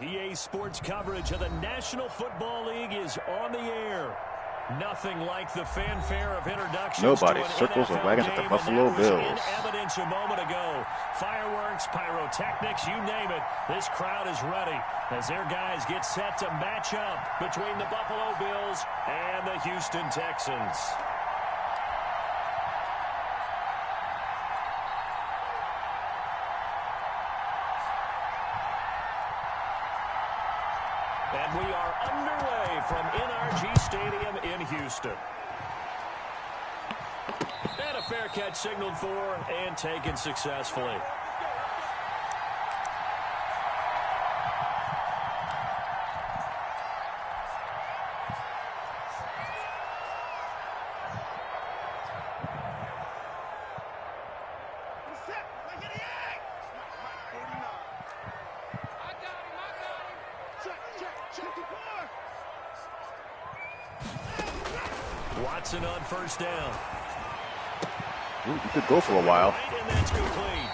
EA Sports coverage of the National Football League is on the air. Nothing like the fanfare of introductions. Nobody circles the wagons at the Buffalo Bills. In evidence a moment ago. Fireworks, pyrotechnics, you name it. This crowd is ready as their guys get set to match up between the Buffalo Bills and the Houston Texans. And we are underway from NRG Stadium in Houston. And a fair catch signaled for and taken successfully. Watson on first down. Ooh, you could go for a while. And that's complete.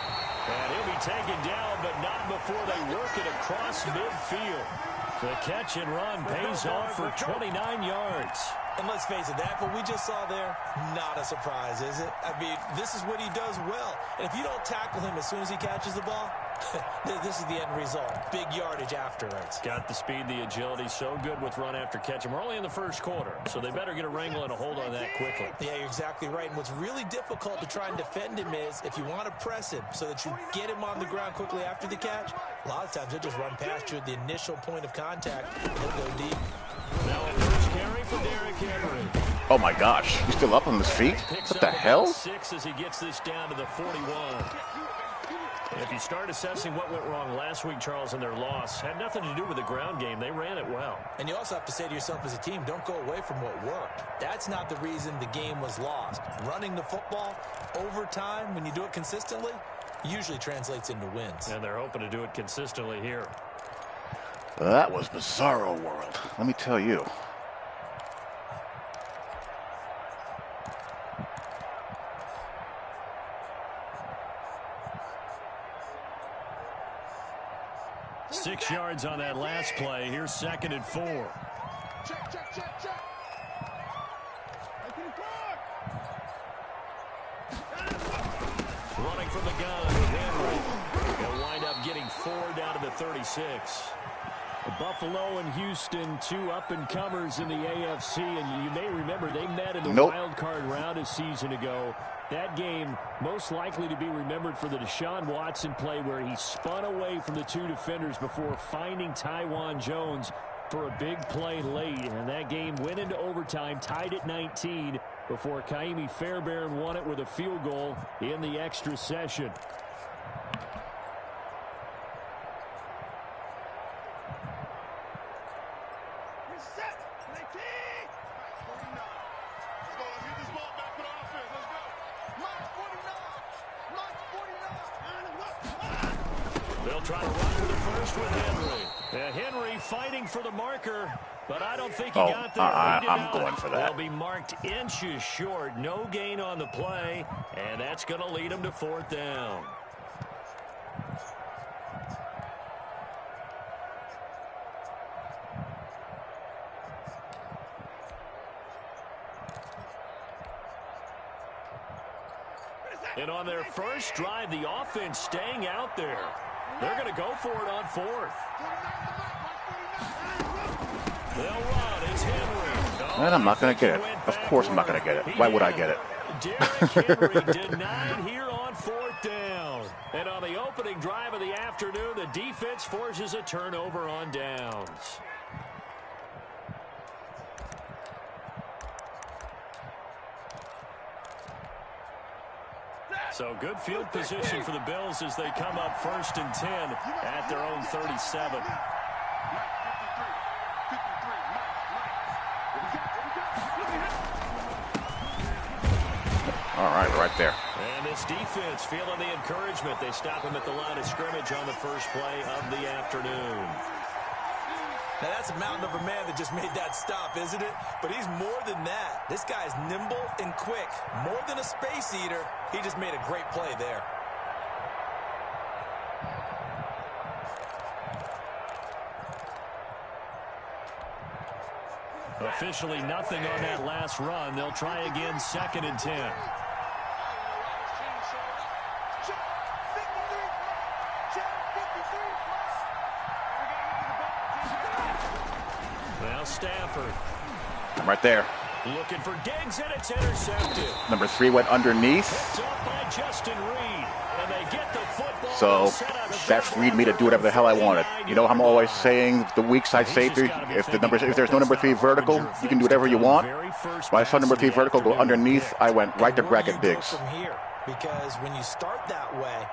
And he'll be taken down, but not before they work it across midfield. The catch and run pays off for 29 yards. And let's face it, that what we just saw there, not a surprise, is it? I mean, this is what he does well. And if you don't tackle him as soon as he catches the ball, this is the end result. Big yardage afterwards. Got the speed, the agility, so good with run after catch. And we're only in the first quarter, so they better get a wrangle and a hold on that quickly. Yeah, you're exactly right. And what's really difficult to try and defend him is if you want to press him so that you get him on the ground quickly after the catch, a lot of times he'll just run past you at the initial point of contact and he'll go deep. Now a first carry for Derrick Henry. Oh my gosh, he's still up on his feet? What the hell? 6 as he gets this down to the 41. If you start assessing what went wrong last week, Charles, in their loss, had nothing to do with the ground game. They ran it well. And you also have to say to yourself as a team, don't go away from what worked. That's not the reason the game was lost. Running the football over time, when you do it consistently, usually translates into wins. And they're hoping to do it consistently here. That was bizarro world, let me tell you. Six yards on that last play. Here's 2nd and 4. Running from the gun, Henry. He'll wind up getting 4 down to the 36. Buffalo and Houston, 2 up-and-comers in the AFC, and you may remember they met in the wild card round a season ago. That game most likely to be remembered for the Deshaun Watson play where he spun away from the 2 defenders before finding Tywan Jones for a big play late. And that game went into overtime, tied at 19, before Kaimi Fairbairn won it with a field goal in the extra session. They'll try to run for the first with Henry. Henry fighting for the marker, but I don't think he got there. I'm going for that. They'll be marked inches short. No gain on the play, and that's going to lead them to 4th down. And on their first drive, the offense staying out there. They're going to go for it on 4th. They'll run. It's Henry. And I'm not going to get it. Of course I'm not going to get it. Why would I get it? Derrick Henry denied here on 4th down. And on the opening drive of the afternoon, the defense forces a turnover on downs. So good field position for the Bills as they come up 1st and 10 at their own 37. All right there. And this defense feeling the encouragement. They stop him at the line of scrimmage on the first play of the afternoon. Now, that's a mountain of a man that just made that stop, isn't it? But he's more than that. This guy's nimble and quick. More than a space eater, he just made a great play there. Officially nothing on that last run. They'll try again, 2nd and 10. Now Stafford. I'm right there. Looking for Diggs, and it's intercepted. Number 3 went underneath. Picked up by Justin Reed, and they get the football. So that freed me to do whatever the hell I wanted. You know, I'm always saying the weak side safety. If there's no number 3 vertical, you can do whatever you want. When I saw number 3 vertical go underneath, I went right to bracket Diggs. From here, because when you start that way,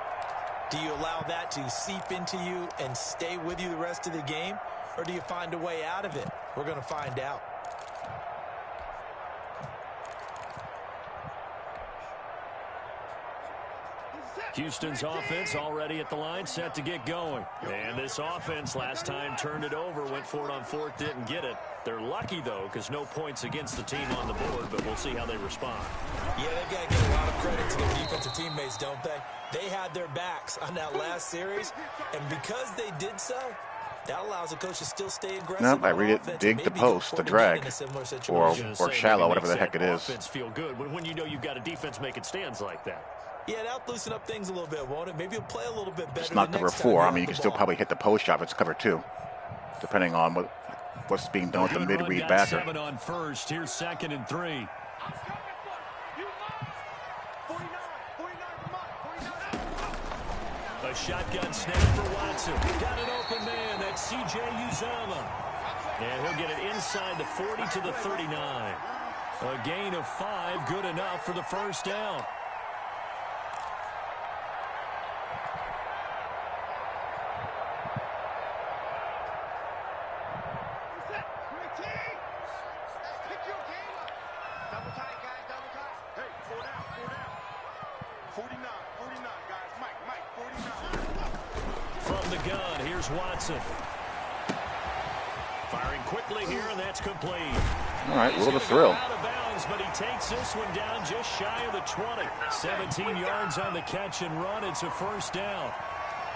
do you allow that to seep into you and stay with you the rest of the game, or do you find a way out of it? We're going to find out. Houston's offense already at the line, set to get going. And this offense last time turned it over, went for it on 4th, didn't get it. They're lucky, though, because no points against the team on the board, but we'll see how they respond. Yeah, they've got to give a lot of credit to their defensive teammates, don't they? They had their backs on that last series, and because they did so, that allows the coach to still stay aggressive. No, I read it, dig the post, the drag, or shallow, whatever the heck it is. Offense feel good when you know you've got a defense making stands like that. Yeah, that'll loosen up things a little bit, won't it? Maybe he'll play a little bit better. It's not cover 4. I mean, you can still probably hit the post shot if it's cover 2, depending on what's being done with the mid-read backer. 7 on 1st. Here's 2nd and 3. A shotgun snap for Watson. Got an open man. That's C.J. Uzomah. And he'll get it inside the 40 to the 39. A gain of 5, good enough for the first down. From the gun, here's Watson. Firing quickly here, and that's complete. All right, a little thrill. Out of bounds, but he takes this one down just shy of the 20. 17 yards on the catch and run. It's a first down.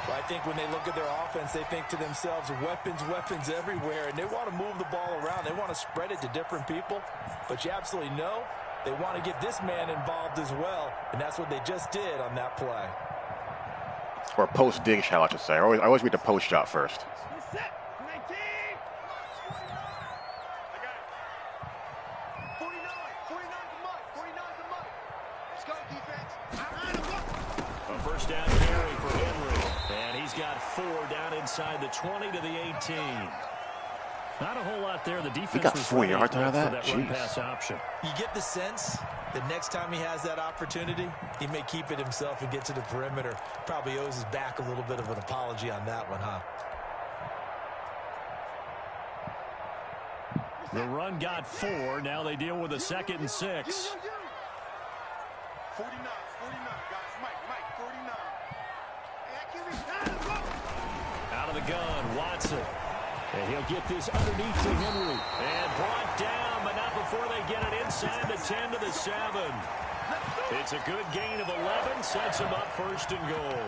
Well, I think when they look at their offense, they think to themselves, weapons, weapons everywhere, and they want to move the ball around. They want to spread it to different people, but you absolutely know they want to get this man involved as well, and that's what they just did on that play. Or post dig shot, I should say. I always read the post shot first. A first down carry for Henry, and he's got 4 down inside the 20 to the 18. Not a whole lot there. The defense he got 4 yards out of that. Run pass option. You get the sense that next time he has that opportunity, he may keep it himself and get to the perimeter. Probably owes his back a little bit of an apology on that one, huh? The run got 4. Now they deal with a 2nd and 6. 49, guys. Mike, 49. Out of the gun, Watson. And he'll get this underneath to Henry. And brought down, but not before they get it inside the 10 to the 7. It's a good gain of 11. Sets him up 1st and goal.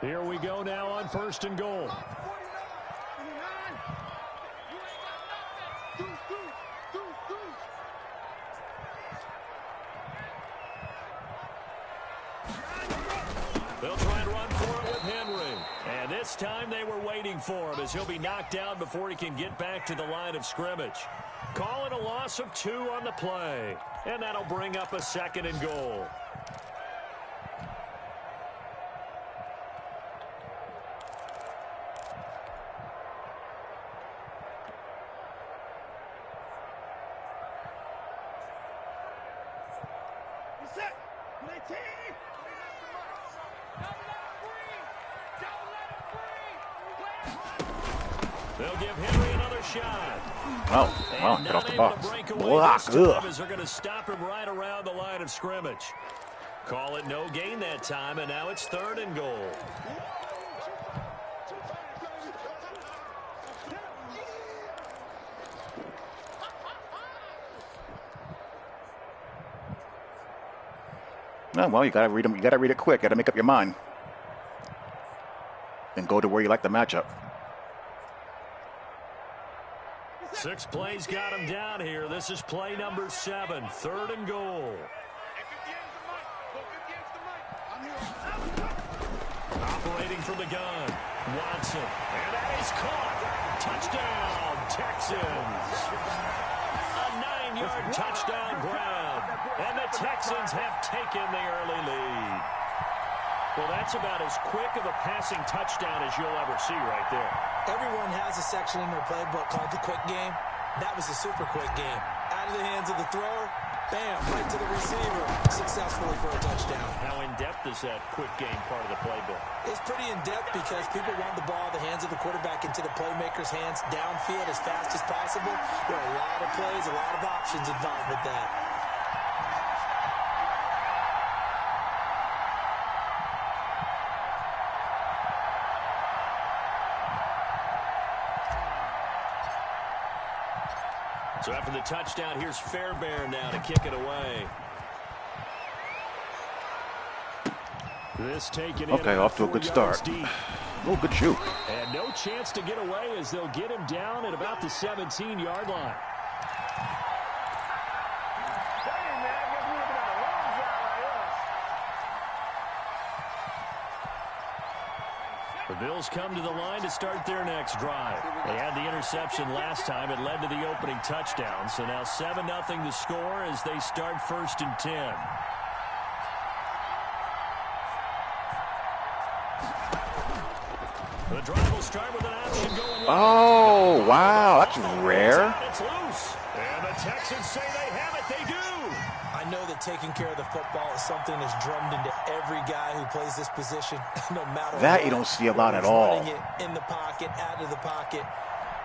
Here we go now on 1st and goal. They'll try and run for it with Henry. And this time they were waiting for him as he'll be knocked down before he can get back to the line of scrimmage. Calling a loss of 2 on the play. And that'll bring up a 2nd and goal. They'll give Henry another shot. Oh, well, get off the box. Block. They're going to stop him right around the line of scrimmage. Call it no gain that time, and now it's 3rd and goal. Oh, well, you got to read them. You got to read it quick. Got to make up your mind. And go to where you like the matchup. 6 plays got him down here. This is play number 7. 3rd and goal. Operating from the gun. Watson. And that is caught. Touchdown, Texans. A 9-yard touchdown grab. And the Texans have taken the early lead. Well, that's about as quick of a passing touchdown as you'll ever see right there. Everyone has a section in their playbook called the quick game. That was a super quick game. Out of the hands of the thrower, bam, right to the receiver, successfully for a touchdown. How in-depth is that quick game part of the playbook? It's pretty in-depth because people want the ball in the hands of the quarterback into the playmaker's hands downfield as fast as possible. There are a lot of plays, a lot of options involved with that. So after the touchdown, here's Fairbairn now to kick it away. This taken Okay, off to a good start. Oh, good shoot. And no chance to get away as they'll get him down at about the 17-yard line. The Bills come to the line to start their next drive. They had the interception last time. It led to the opening touchdown. So now 7-0 to score as they start 1st and 10. The drive will start with an option going. Oh, wow. That's rare. It's loose. And the Texans say they have it. They do. I know that taking care of the football is something that's drummed into every guy who plays this position, no matter that what. you don't see a lot at all. Running it in the pocket, out of the pocket.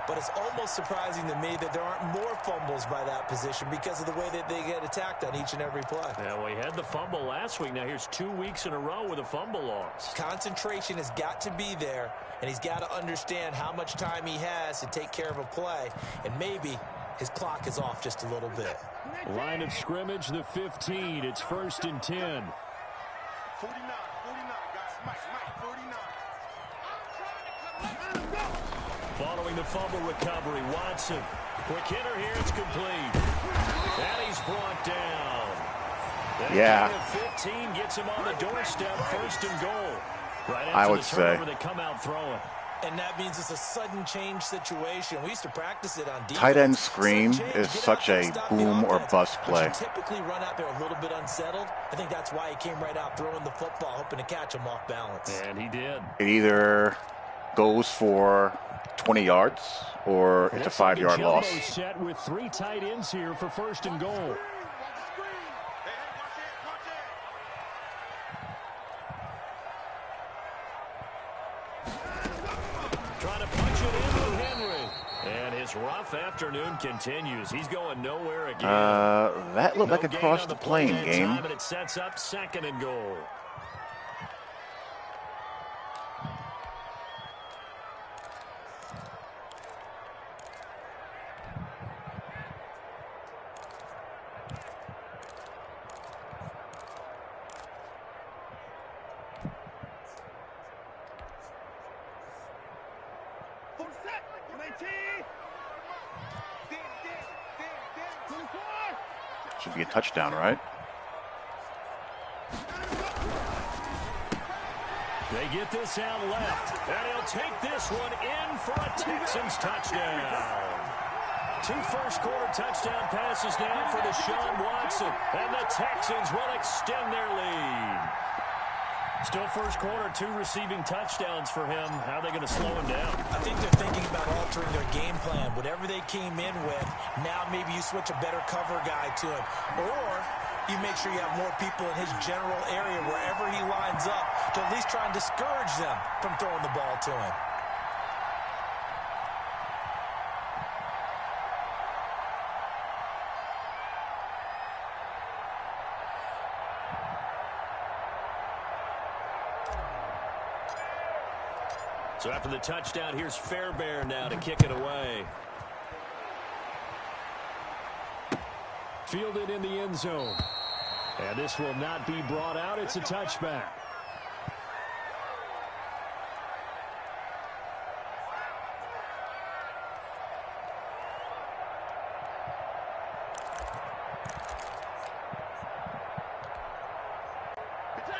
But it's almost surprising to me that there aren't more fumbles by that position because of the way that they get attacked on each and every play. Yeah, we had the fumble last week. Now here's 2 weeks in a row with a fumble loss. Concentration has got to be there, and he's got to understand how much time he has to take care of a play, and maybe his clock is off just a little bit. Line of scrimmage, the 15. It's 1st and 10. 49, guys. Mike, 49. Following the fumble recovery, Watson. Quick hitter here, it's complete. And he's brought down. Yeah. 15 gets him on the doorstep, 1st and goal. Right after I would the turnover, say. they come out throwing. And that means it's a sudden change situation. We used to practice it on defense. Tight end screen is such a boom or bust play. Typically run out there a little bit unsettled. I think that's why he came right out throwing the football, hoping to catch him off balance. And he did. It either goes for 20 yards or it's a 5-yard loss. Set with 3 tight ends here for 1st and goal. Trying to punch it in with Henry. And his rough afternoon continues. He's going nowhere again. That looked like a cross the plane game. And it sets up 2nd and goal. Should be a touchdown, right? They get this out left, and he'll take this one in for a Texans touchdown. 2 first-quarter touchdown passes now for Deshaun Watson, and the Texans will extend their lead. Still first quarter, 2 receiving touchdowns for him. How are they going to slow him down? I think they're thinking about altering their game plan. Whatever they came in with, now maybe you switch a better cover guy to him. Or you make sure you have more people in his general area wherever he lines up to at least try and discourage them from throwing the ball to him. So after the touchdown, here's Fairbairn now to kick it away. Fielded in the end zone. And this will not be brought out. It's a touchback.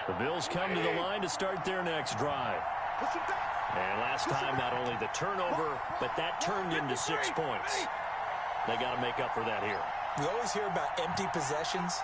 The Bills come to the line to start their next drive. And last time, not only the turnover, but that turned into 6 points. They got to make up for that here. We always hear about empty possessions,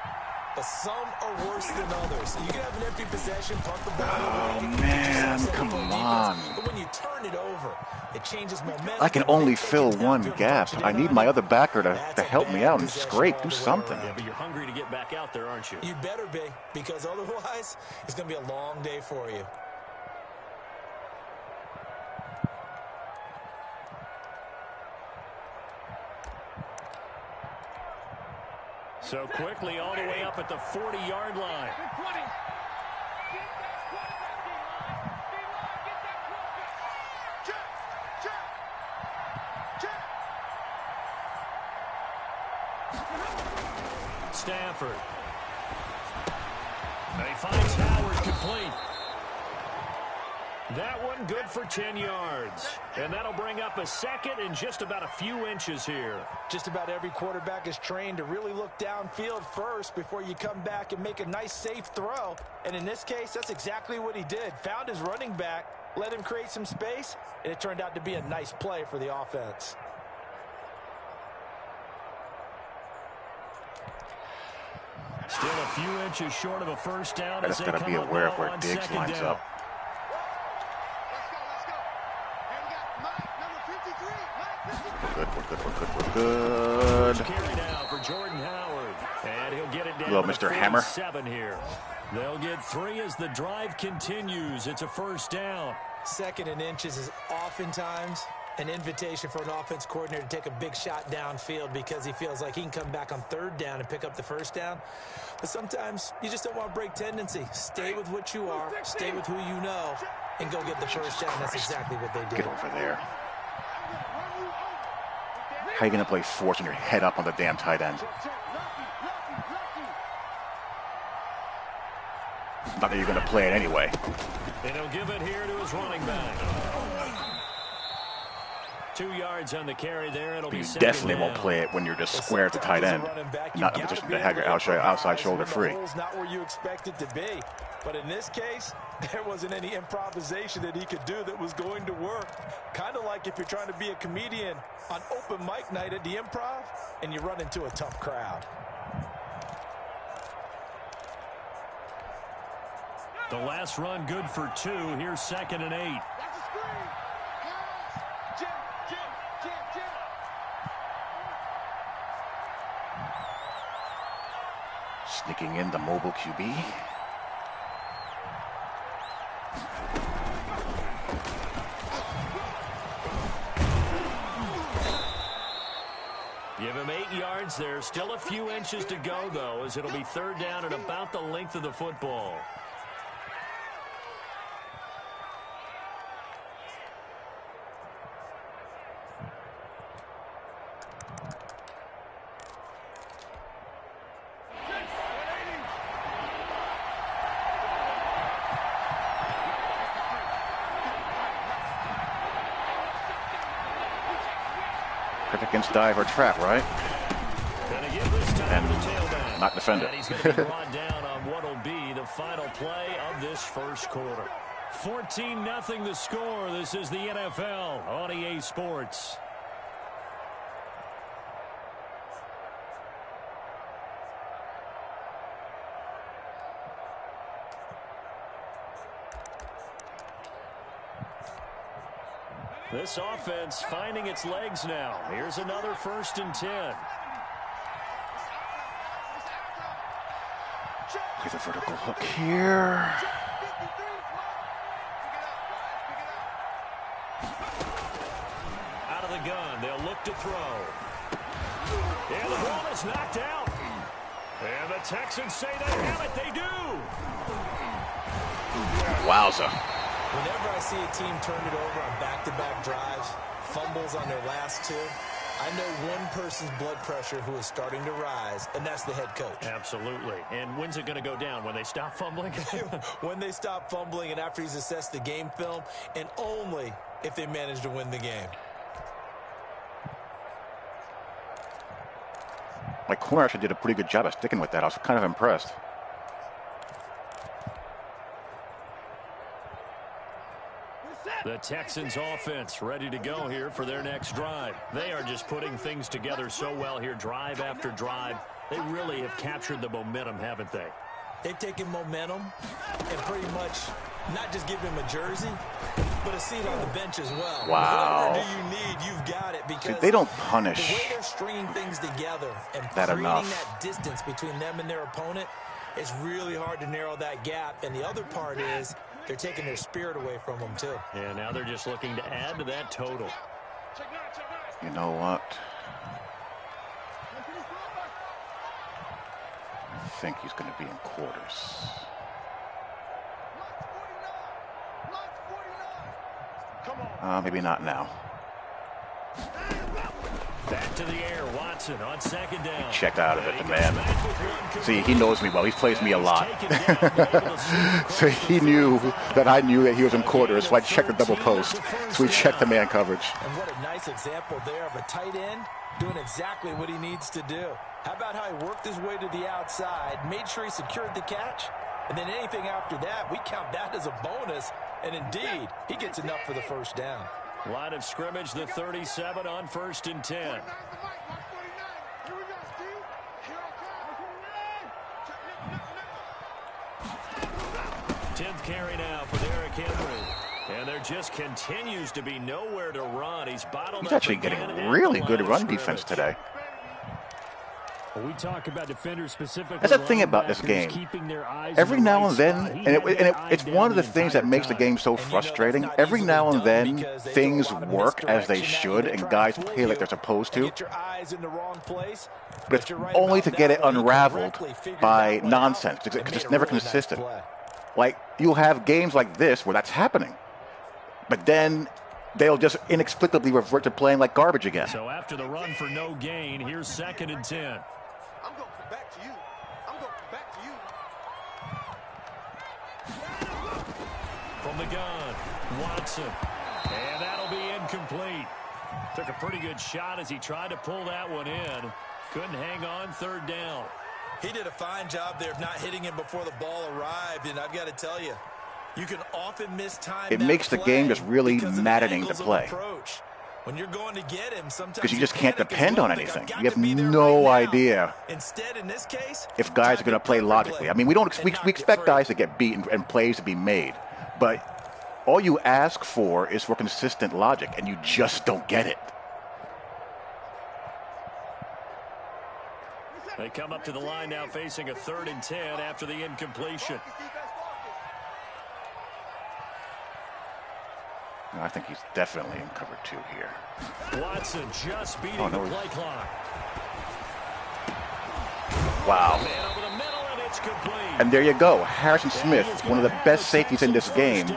but some are worse than others. You can have an empty possession, punt the ball. Oh, man, come on. But when you turn it over, it changes momentum. I can only fill one gap. I need my other backer to help me out and scrape, do something. Yeah, but you're hungry to get back out there, aren't you? You better be, because otherwise, it's going to be a long day for you. So quickly all the way up at the 40-yard line. Stafford. He finds Howard complete. That one good for 10 yards. And that'll bring up a second and just about a few inches here. Just about every quarterback is trained to really look downfield first before you come back and make a nice, safe throw. And in this case, that's exactly what he did. Found his running back, let him create some space, and it turned out to be a nice play for the offense. Still a few inches short of a first down. I just got to be aware of where Diggs lines up. We're good. Carry now for Jordan Howard. And he'll get it down. Hello, Mr. Hammer. Here. They'll get 3 as the drive continues. It's a first down. 2nd and inches is oftentimes an invitation for an offense coordinator to take a big shot downfield because he feels like he can come back on 3rd down and pick up the first down. But sometimes you just don't want to break tendency. Stay with what you are, stay with who you know, and go get the first down. That's exactly what they did. Get over there. How are you going to play force when you're head up on the damn tight end? Not that you're going to play it anyway. And he'll give it here to his running back. 2 yards on the carry there. It'll be you definitely won't play it when you're just square at the tight end. Not in a position to have your outside shoulder free. Not where you expect it to be. But in this case, there wasn't any improvisation that he could do that was going to work. Kind of like if you're trying to be a comedian on open mic night at the Improv and you run into a tough crowd. The last run good for 2. Here's 2nd and 8. Sneaking in the mobile QB. Give him 8 yards there. Still a few inches to go, though, as it'll be 3rd down at about the length of the football. Against dive or trap, right? And not defend it. And he's going to be brought down on what will be the final play of this first quarter. 14-0 the score. This is the NFL on EA Sports. This offense finding its legs now. Here's another 1st and 10. Get a vertical hook here. Out of the gun. They'll look to throw. And the ball is knocked out. And the Texans say they have it. They do. Wowza. Whenever I see a team turn it over on back-to-back drives, fumbles on their last 2, I know one person's blood pressure who is starting to rise, and that's the head coach. Absolutely. And when's it going to go down? When they stop fumbling? When they stop fumbling and after he's assessed the game film, and only if they manage to win the game. My corner actually did a pretty good job of sticking with that. I was kind of impressed. The Texans offense ready to go here for their next drive. They are just putting things together so well here, drive after drive. They really have captured the momentum, haven't they? They've taken momentum and pretty much not just give him a jersey, but a seat on the bench as well. Wow. Whatever do you need, you've got it. Because see, they don't punish the way they're stringing things together and that creating enough. that distance between them and their opponent, it's really hard to narrow that gap. And the other part is they're taking their spirit away from them, too. And now they're just looking to add to that total. You know what? I think he's going to be in quarters. Maybe not now. Back to the air, Watson on second down. He checked out of it, the man. See, he knows me well. He plays me a lot. So he knew that I knew that he was in quarters, so I checked the double post. So we checked the man coverage. And what a nice example there of a tight end doing exactly what he needs to do. How about how he worked his way to the outside, made sure he secured the catch, and then anything after that, we count that as a bonus. And indeed, he gets enough for the first down. Line of scrimmage, the 37 on 1st and 10. 10th carry now for Derrick Henry. And there just continues to be nowhere to run. He's bottled He's actually getting really good run defense today. Well, we talk about defenders specifically. That's the thing about this game. Every now and then, it's one of the things that makes the game so frustrating. Every now and then, things work as they should, and guys play like they're supposed to. But it's only to get it unraveled by nonsense, because it's never consistent. Like, you'll have games like this where that's happening. But then they'll just inexplicably revert to playing like garbage again. So after the run for no gain, here's 2nd and 10. I'm going back to you. I'm going back to you. From the gun, Watson. And that'll be incomplete. Took a pretty good shot as he tried to pull that one in. Couldn't hang on, 3rd down. He did a fine job there of not hitting him before the ball arrived, and I've got to tell you, you can often miss time. It makes the game just really maddening to play. When you're going to get him, sometimes because you just can't depend on anything. You have no idea Instead, in this case, if guys are going to play logically. I mean, we expect guys to get beat and plays to be made, but all you ask for is for consistent logic, and you just don't get it. They come up to the line now facing a 3rd and 10 after the incompletion. I think he's definitely in cover 2 here. Watson just beating the play clock. Wow. Man over the middle, and it's complete. And there you go. Harrison Smith, one of the best safeties in this game,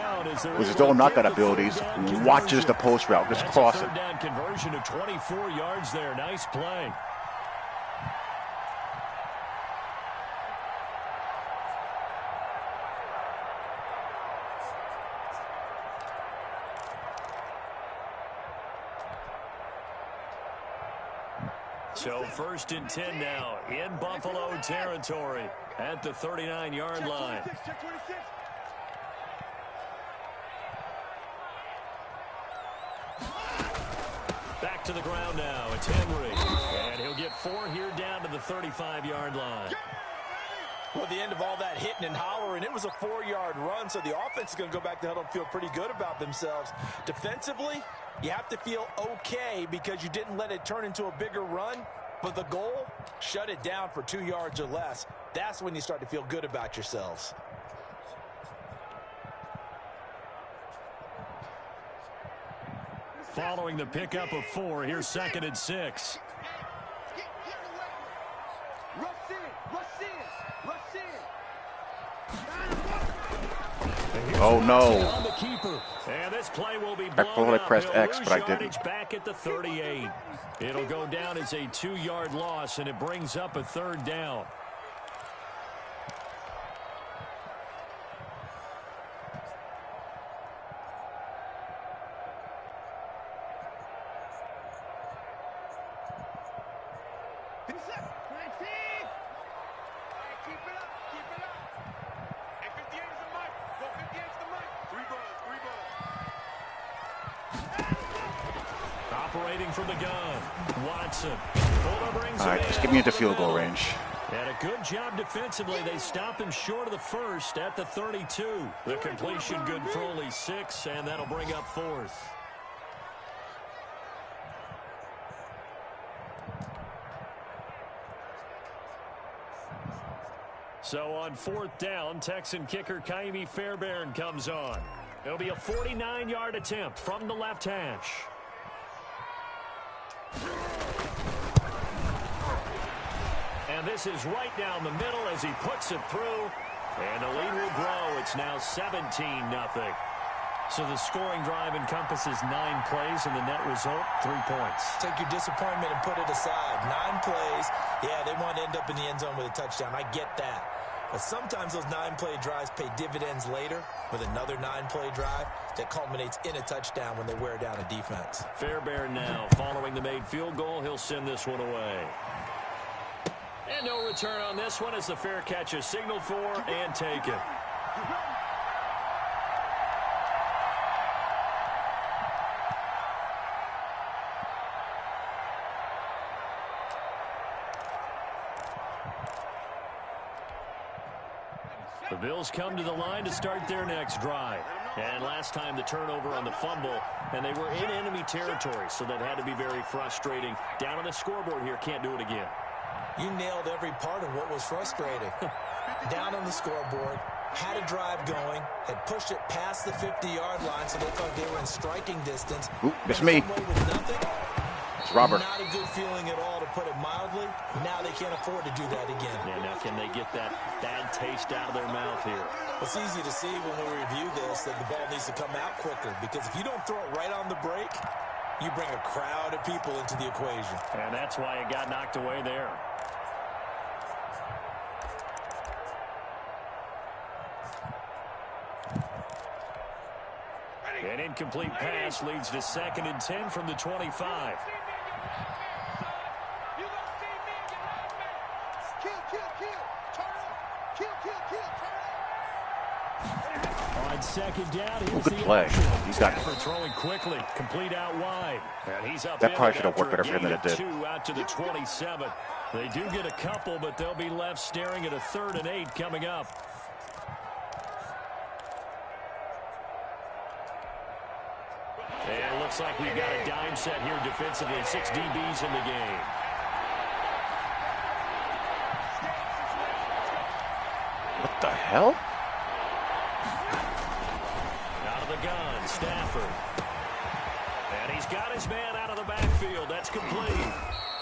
with his own knockout abilities, watches the post route, just cross it. 3rd down conversion of 24 yards there. Nice play. So 1st and 10 now in Buffalo territory at the 39-yard line. Back to the ground now. It's Henry. And he'll get 4 here down to the 35-yard line. Well, the end of all that hitting and hollering, it was a 4-yard run, so the offense is going to go back to huddle and feel pretty good about themselves. Defensively, you have to feel okay because you didn't let it turn into a bigger run, but the goal, shut it down for 2 yards or less. That's when you start to feel good about yourselves. Following the pickup of 4, here's 2nd and 6. Oh, no. And this play will be I thought I pressed X, but I didn't. Back at the 38. It'll go down as a 2-yard loss, and it brings up a 3rd down. Operating from the gun, Watson. All right, just get me into field goal range. And a good job defensively. They stop him short of the first at the 32. The completion good for only 6, and that'll bring up 4th. So on 4th down, Texan kicker Kaimi Fairbairn comes on. It'll be a 49-yard attempt from the left hash. And this is right down the middle as he puts it through. And the lead will grow. It's now 17-0. So the scoring drive encompasses 9 plays, and the net result, 3 points. Take your disappointment and put it aside. 9 plays. Yeah, they want to end up in the end zone with a touchdown. I get that. But sometimes those 9-play drives pay dividends later with another 9-play drive that culminates in a touchdown when they wear down a defense. Fairbairn now following the made field goal. He'll send this one away. And no return on this one as the fair catch is signaled for and taken. The Bills come to the line to start their next drive. And last time the turnover on the fumble, and they were in enemy territory, so that had to be very frustrating. Down on the scoreboard here, can't do it again. You nailed every part of what was frustrating. Down on the scoreboard, had a drive going, had pushed it past the 50-yard line, so they thought they were in striking distance. Ooh, it's me. It's Robert. Not a good feeling at all, to put it mildly. Now they can't afford to do that again. Yeah, now can they get that bad taste out of their mouth here? It's easy to see when we review this that the ball needs to come out quicker, because if you don't throw it right on the break, you bring a crowd of people into the equation. And that's why it got knocked away there. An incomplete pass leads to 2nd and 10 from the 25. On 2nd down, here's good play. He's got for throwing quickly, complete out wide. And he's up. That probably should have worked better for him than it did. 2 out to the 27. They do get a couple, but they'll be left staring at a 3rd and 8 coming up. And it looks like we've got a dime set here defensively. 6 DBs in the game. What the hell? Out of the gun, Stafford. And he's got his man out of the backfield. That's complete.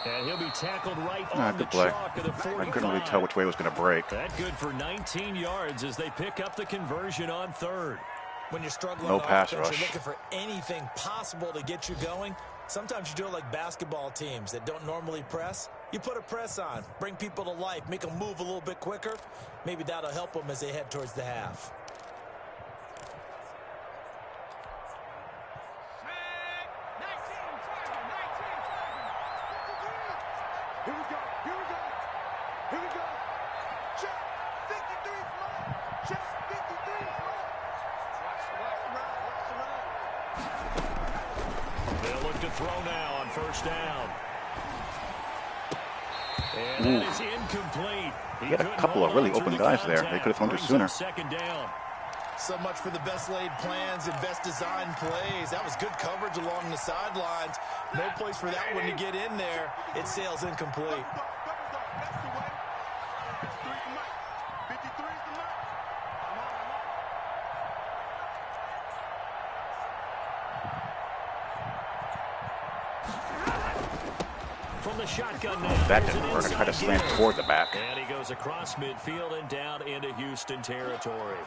And he'll be tackled right on the chalk of the 45. I couldn't really tell which way it was going to break. That good for 19 yards as they pick up the conversion on 3rd. When you're struggling no on pass offense, rush. you're looking for anything possible to get you going. Sometimes you do it like basketball teams that don't normally press. You put a press on, bring people to life, make them move a little bit quicker. Maybe that'll help them as they head towards the half. Here we go. Here we go. Here we go. Check 53 small. Check 53 small. Watch the right. They'll look to throw now on 1st down. And that is incomplete. He had a couple of really open guys there. They could have thrown it sooner. 2nd down. So much for the best laid plans and best designed plays. That was good coverage along the sidelines. No place for that one to get in there. It sails incomplete. That's the way. 53's the mark. 53's the mark. From the shotgun now. That didn't work. I tried to slant toward the back. And he goes across midfield and down into Houston territory.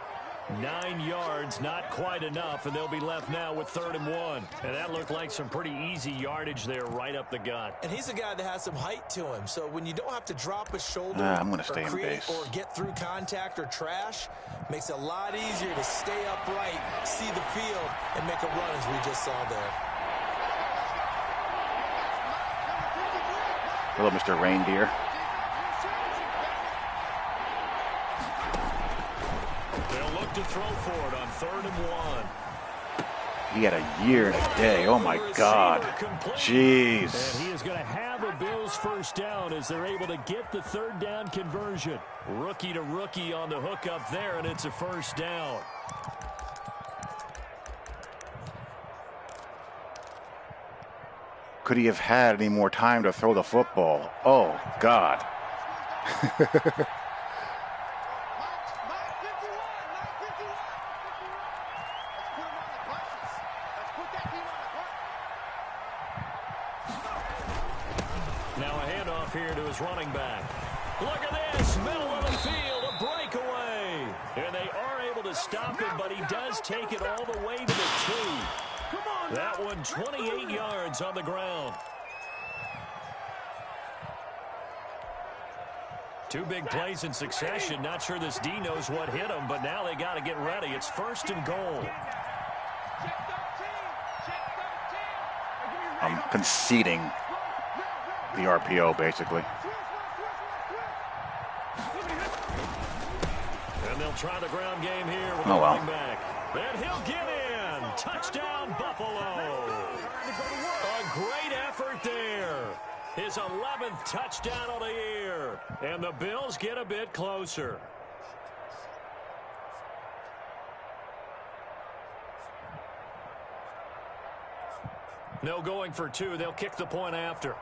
9 yards, not quite enough, and they'll be left now with 3rd and 1. And that looked like some pretty easy yardage there right up the gut. And he's a guy that has some height to him, so when you don't have to drop a shoulder I'm going to stay or in create base. or get through contact or trash, makes it a lot easier to stay upright, see the field, and make a run as we just saw there. Hello, Mr. Reindeer. They'll look to throw for it on 3rd and 1. He had a year and a day. Oh, my God. Jeez. And he is going to have a Bills first down as they're able to get the 3rd down conversion. Rookie to rookie on the hook up there, and it's a first down. Could he have had any more time to throw the football? Oh, God. Now a handoff here to his running back. Look at this, middle of the field, a breakaway. And they are able to stop him, but he does take it all the way to the 2. That one 28 yards on the ground. 2 big plays in succession. Not sure this D knows what hit him, but now they got to get ready. It's 1st and goal. I'm conceding the RPO, basically. And they'll try the ground game here with the running back. And he'll get in. Touchdown, Buffalo. A great effort there. His 11th touchdown of the year. And the Bills get a bit closer. No going for 2. They'll kick the point after.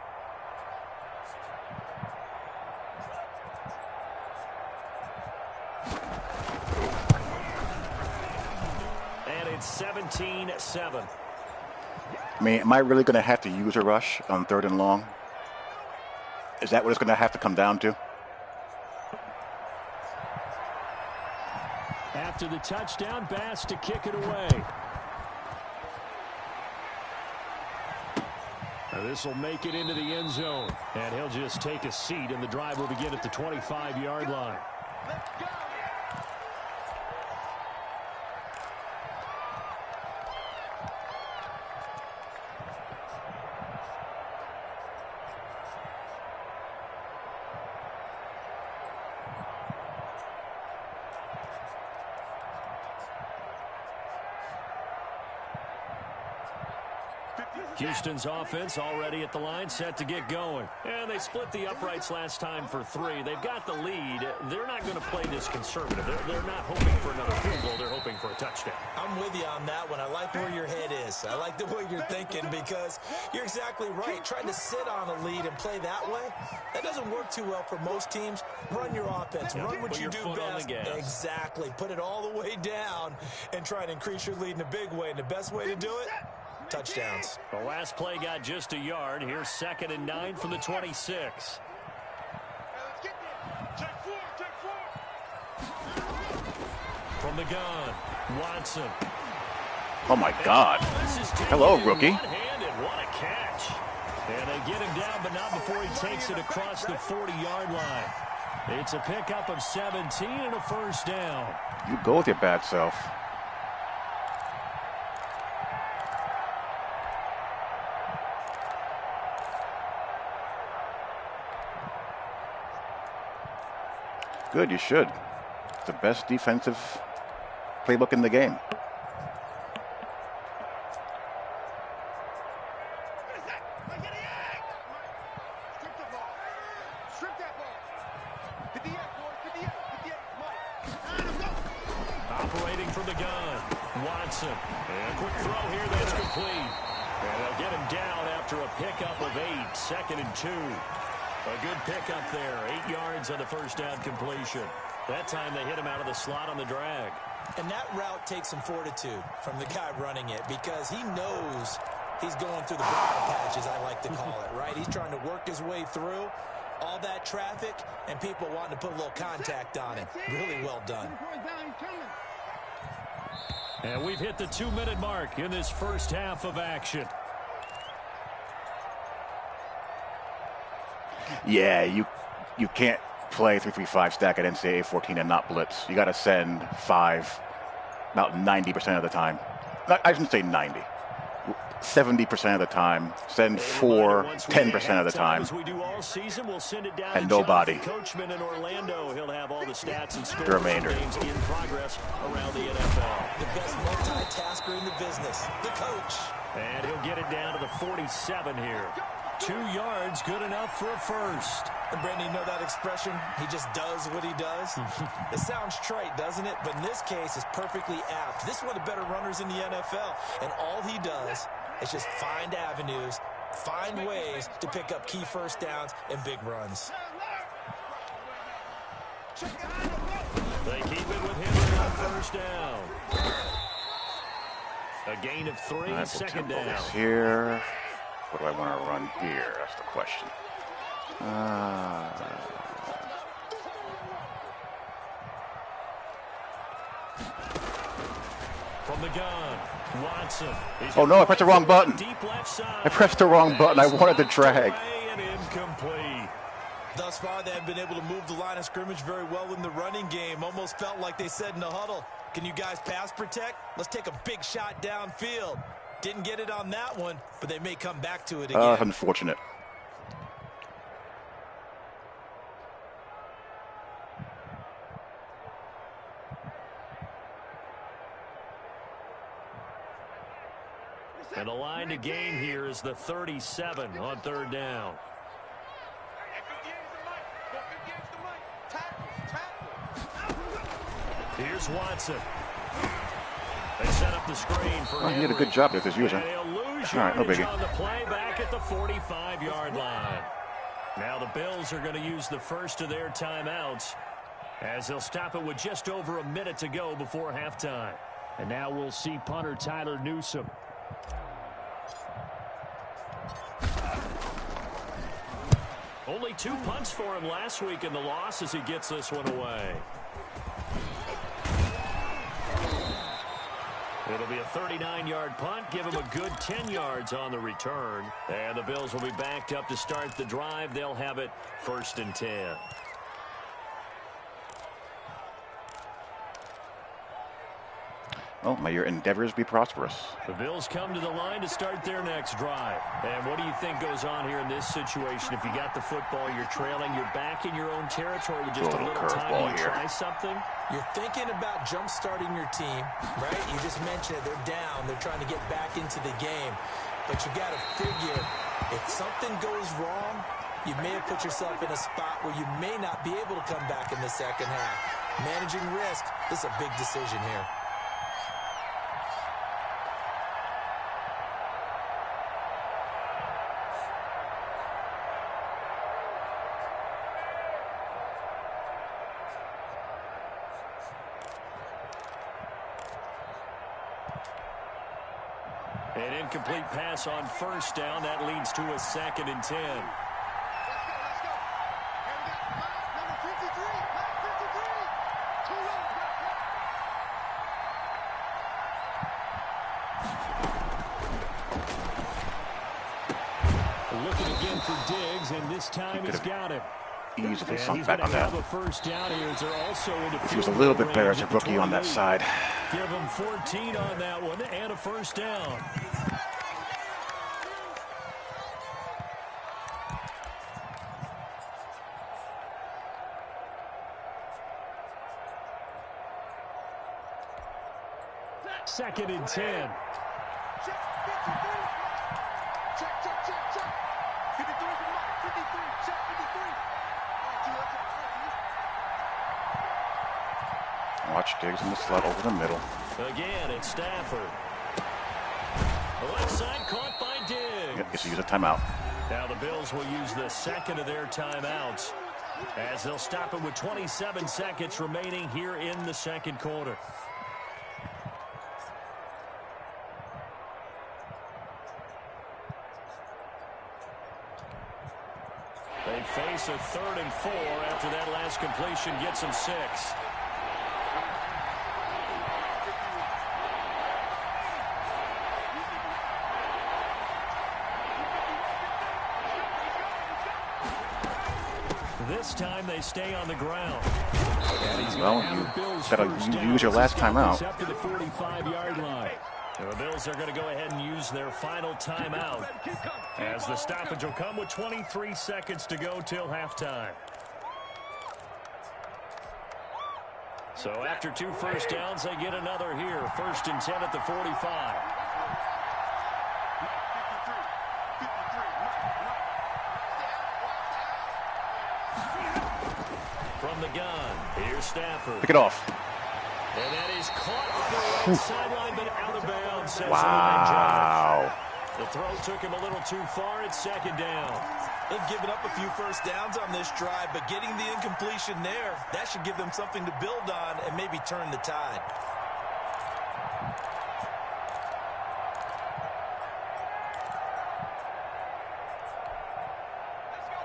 And it's 17-7. I mean, am I really going to have to use a rush on 3rd and long? Is that what it's going to have to come down to? After the touchdown, Bass to kick it away. This will make it into the end zone. And he'll just take a seat, and the drive will begin at the 25-yard line. Let's go. Houston's offense already at the line, set to get going. And they split the uprights last time for 3. They've got the lead. They're not going to play this conservative. They're not hoping for another field goal. They're hoping for a touchdown. I'm with you on that one. I like where your head is. I like the way you're thinking because you're exactly right. Trying to sit on a lead and play that way, that doesn't work too well for most teams. Run your offense. Run what you do best. Exactly. Put it all the way down and try to increase your lead in a big way. And the best way to do it, touchdowns. The last play got just a yard. Here's 2nd and 9 from the 26. From the gun, Watson. Oh, my God. Hello, rookie. What a catch. And they get him down, but not before he takes it across the 40-yard line. It's a pickup of 17 and a first down. You go with your bad self. Good, you should. It's the best defensive playbook in the game. Operating from the gun, Watson. And a quick throw here that's complete. And they'll get him down after a pickup of 8, 2nd and 2. A good pickup there, 8 yards on the first down completion. That time they hit him out of the slot on the drag. And that route takes some fortitude from the guy running it because he knows he's going through the briar patch, as I like to call it, right? He's trying to work his way through all that traffic and people wanting to put a little contact on him. Really well done. And we've hit the 2-minute mark in this first half of action. Yeah, you can't play 3-3-5 stack at NCAA 14 and not blitz. You got to send 5 about 90% of the time. I shouldn't say 90. 70% of the time. Send 4 10% of the time. And nobody. The remainder. In progress around the NFL. The best multitasker in the business, the coach. And he'll get it down to the 47 here. 2 yards, good enough for a first. And Brandon, you know that expression? He just does what he does. It sounds trite, doesn't it? But in this case, it's perfectly apt. This is one of the better runners in the NFL. And all he does is just find avenues, find ways to pick up key first downs and big runs. They keep it with him on first down. A gain of 3, second down. Here. What do I want to run here? That's the question. From the gun, Watson. Oh no, I pressed the wrong button. I pressed the wrong button. I wanted to drag. And incomplete. Thus far, they have been able to move the line of scrimmage very well in the running game. Almost felt like they said in the huddle, can you guys pass protect? Let's take a big shot downfield. Didn't get it on that one, but they may come back to it again. Unfortunate. And the line to gain here is the 37 on third down. Here's Watson. They set up the screen for He did a good job there, as usual. All right, no biggie. On the play back at the 45-yard line. Now the Bills are going to use the first of their timeouts as they'll stop it with just over a minute to go before halftime. And now we'll see punter Tyler Newsome. Only 2 punts for him last week in the loss as he gets this one away. It'll be a 39-yard punt. Give him a good 10 yards on the return. And the Bills will be backed up to start the drive. They'll have it 1st and 10. Well, may your endeavors be prosperous. The Bills come to the line to start their next drive. And what do you think goes on here in this situation? If you got the football, you're trailing, you're back in your own territory with just a little time to try something? You're thinking about jump-starting your team, right? You just mentioned it. They're down. They're trying to get back into the game. But you got to figure, if something goes wrong, you may have put yourself in a spot where you may not be able to come back in the second half. Managing risk, this is a big decision here. An incomplete pass on first down. That leads to a 2nd and 10. Looking again for Diggs, and this time he's got it. Easily sunk back on that. First down here. They're also into He was a little bit better as a rookie on that side. Give him 14 on that one and a first down. Second and 10. Watch Diggs in the slot over the middle. Again, it's Stafford. The left side caught by Diggs. Yep, gets to use a timeout. Now the Bills will use the second of their timeouts as they'll stop it with 27 seconds remaining here in the second quarter. They face a 3rd and 4 after that last completion gets them 6. This time they stay on the ground. Well, you use your last timeout. Up to the 45-yard line. The Bills are going to go ahead and use their final timeout, as the stoppage will come with 23 seconds to go till halftime. So after 2 first downs, they get another here. 1st and 10 at the 45. From the gun, here's Stafford. Pick it off. And that is caught on the right sideline, but out of bounds. Wow. The throw took him a little too far. It's 2nd down. They've given up a few first downs on this drive, but getting the incompletion there, that should give them something to build on and maybe turn the tide.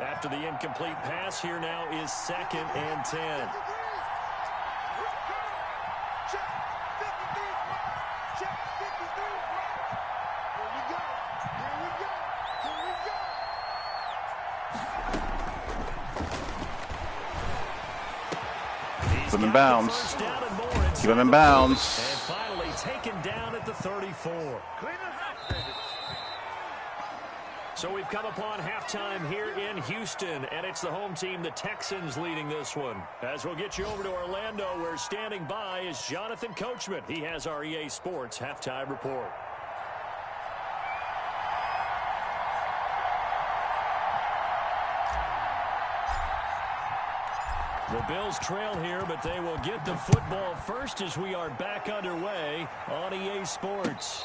After the incomplete pass, here now is 2nd and 10. Keep him in bounds. Keep him in bounds. And finally taken down at the 34. So we've come upon halftime here in Houston, and it's the home team, the Texans, leading this one. As we'll get you over to Orlando, where standing by is Jonathan Coachman. He has our EA Sports halftime report. The Bills trail here, but they will get the football first as we are back underway on EA Sports.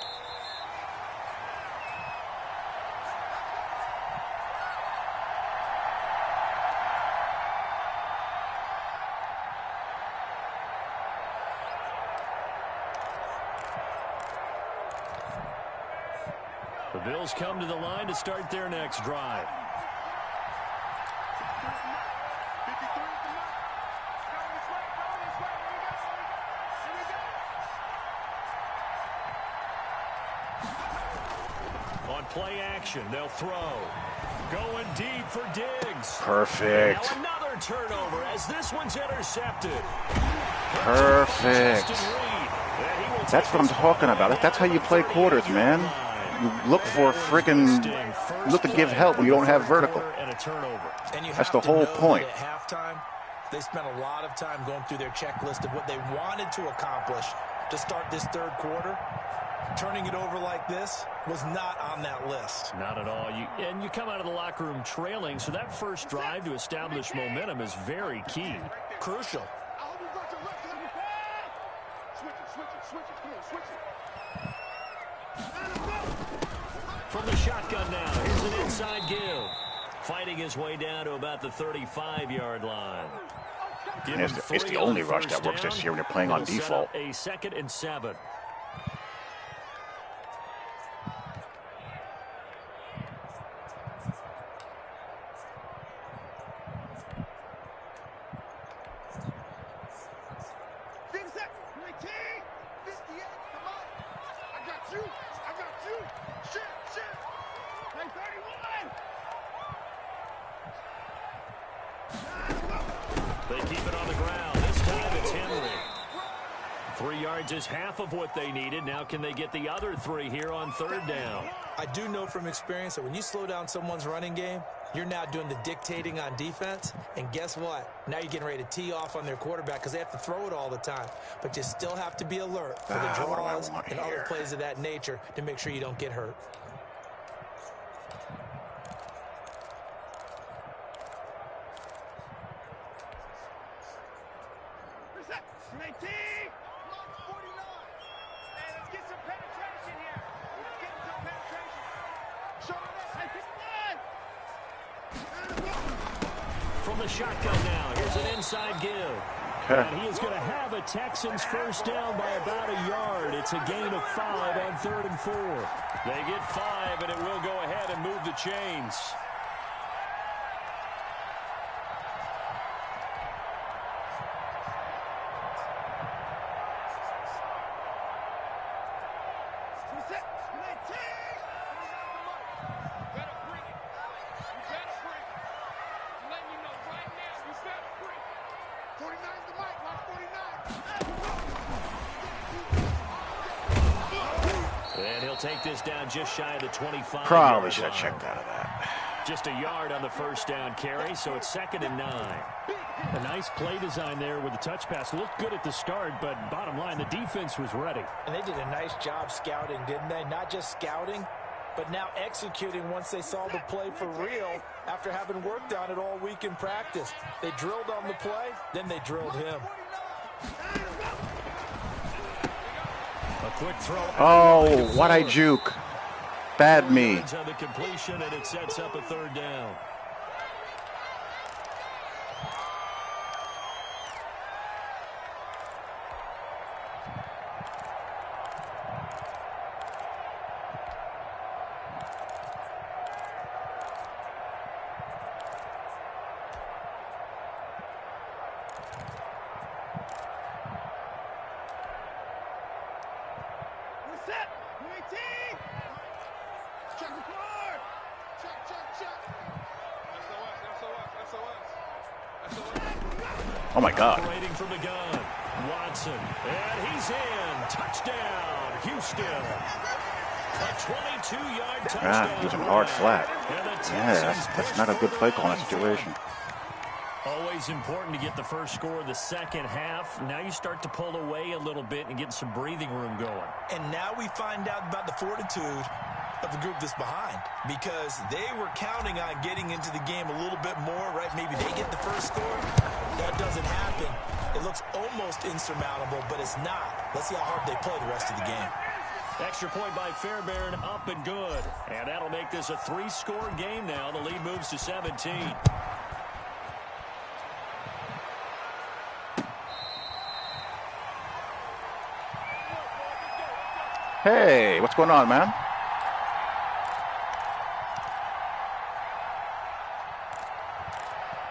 The Bills come to the line to start their next drive. On play action, they'll throw. Going deep for Diggs. Perfect. Now another turnover as this one's intercepted. Perfect. That's what I'm talking about. That's how you play quarters, man. You look for look to give help when you don't have vertical. That's the whole point. At halftime, they spent a lot of time going through their checklist of what they wanted to accomplish to start this 3rd quarter. Turning it over like this was not on that list. Not at all. You come out of the locker room trailing, so that first drive to establish momentum is very key. Crucial. From the shotgun now, here's an inside give. Fighting his way down to about the 35-yard line. It's the only rush that works this year when you're playing on default. A 2nd and 7. They keep it on the ground. This time it's Henry. 3 yards is half of what they needed. Now can they get the other 3 here on 3rd down? I do know from experience that when you slow down someone's running game, you're now doing the dictating on defense. And guess what? Now you're getting ready to tee off on their quarterback because they have to throw it all the time. But you still have to be alert for the draws and other plays of that nature to make sure you don't get hurt. From the shotgun now, here's an inside give. And he is going to have a Texans first down by about a yard. It's a gain of 5 on 3rd and 4. They get 5, and it will go ahead and move the chains. take this down just shy of the 25. Probably should have checked out of that. Just a yard on the first down carry, so it's 2nd and 9. A nice play design there with the touch pass. Looked good at the start, but bottom line, the defense was ready. And they did a nice job scouting, didn't they? Not just scouting, but now executing once they saw the play for real after having worked on it all week in practice. They drilled on the play, then they drilled him. A quick throw. Oh, what I juke. Bad me. On the completion, and it sets up a 3rd down. Oh my God. Operating from the gun, Watson, and he's in. Touchdown, Houston. A 22-yard touchdown. He was an hard flat. Yeah, that's not a good play call in that situation. Always important to get the first score of the second half. Now you start to pull away a little bit and get some breathing room going. And now we find out about the fortitude of the group that's behind, because they were counting on getting into the game a little bit more, right? Maybe they get the first score. That doesn't happen. It looks almost insurmountable, but it's not. Let's see how hard they play the rest of the game. Extra point by Fairbairn, up and good. And that'll make this a 3-score game now. The lead moves to 17. Hey, what's going on, man?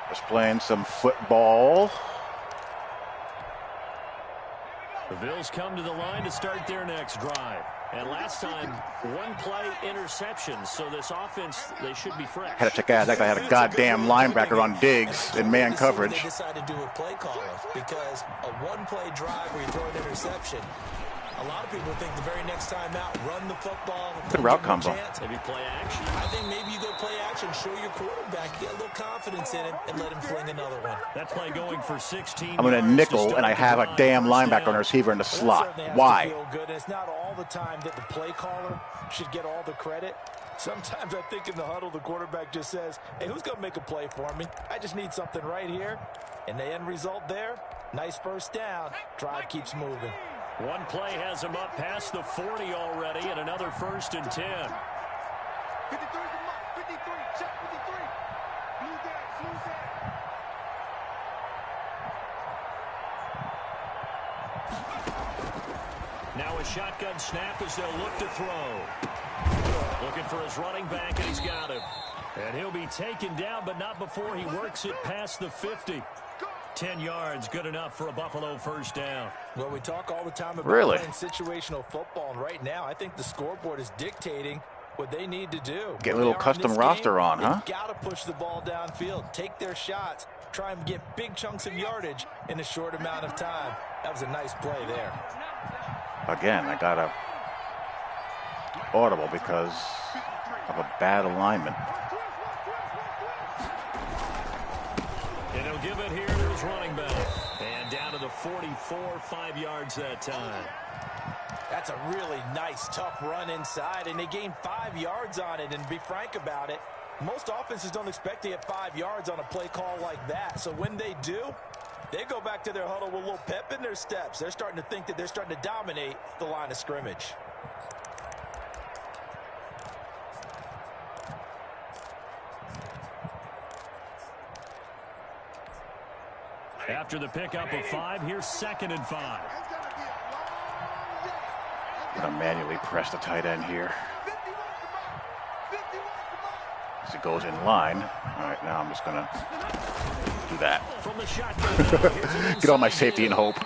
Just playing some football. The Bills come to the line to start their next drive. And last time, 1-play interception. So this offense, they should be fresh. Had to check out. That guy had a goddamn linebacker on Diggs in man coverage. They decided to do a play caller, because a 1-play drive where you throw an interception, a lot of people think the very next time out, run the football. Good route combo. Maybe play action. I think maybe you go play action, show your quarterback, get a little confidence in him, and let him fling another one. That play going for 16. I'm in a nickel, and I have a damn linebacker and a receiver in the slot. Why? Feel good. It's not all the time that the play caller should get all the credit. Sometimes I think in the huddle, the quarterback just says, hey, who's going to make a play for me? I just need something right here. And the end result there, nice first down. Drive keeps moving. One play has him up past the 40 already, and another 1st and 10. 53 is the mark. 53. Check 53. Blue down. Blue down. Now a shotgun snap as they'll look to throw. Looking for his running back, and he's got him. And he'll be taken down, but not before he works it past the 50. 10 yards, good enough for a Buffalo first down. Well, we talk all the time about playing situational football, and right now I think the scoreboard is dictating what they need to do. Get a little custom roster on, huh? Got to push the ball downfield, take their shots, try and get big chunks of yardage in a short amount of time. That was a nice play there. Again, I got a audible because of a bad alignment. And he'll give it here to his running back. And down to the 44, 5 yards that time. That's a really nice, tough run inside, and they gained 5 yards on it. And to be frank about it, most offenses don't expect to get 5 yards on a play call like that. So when they do, they go back to their huddle with a little pep in their steps. They're starting to think that they're starting to dominate the line of scrimmage. After the pickup of 5, here's 2nd and 5. I'm going to manually press the tight end here. As it goes in line. All right, now I'm just going to do that. From the shotgun, get all my safety and hope.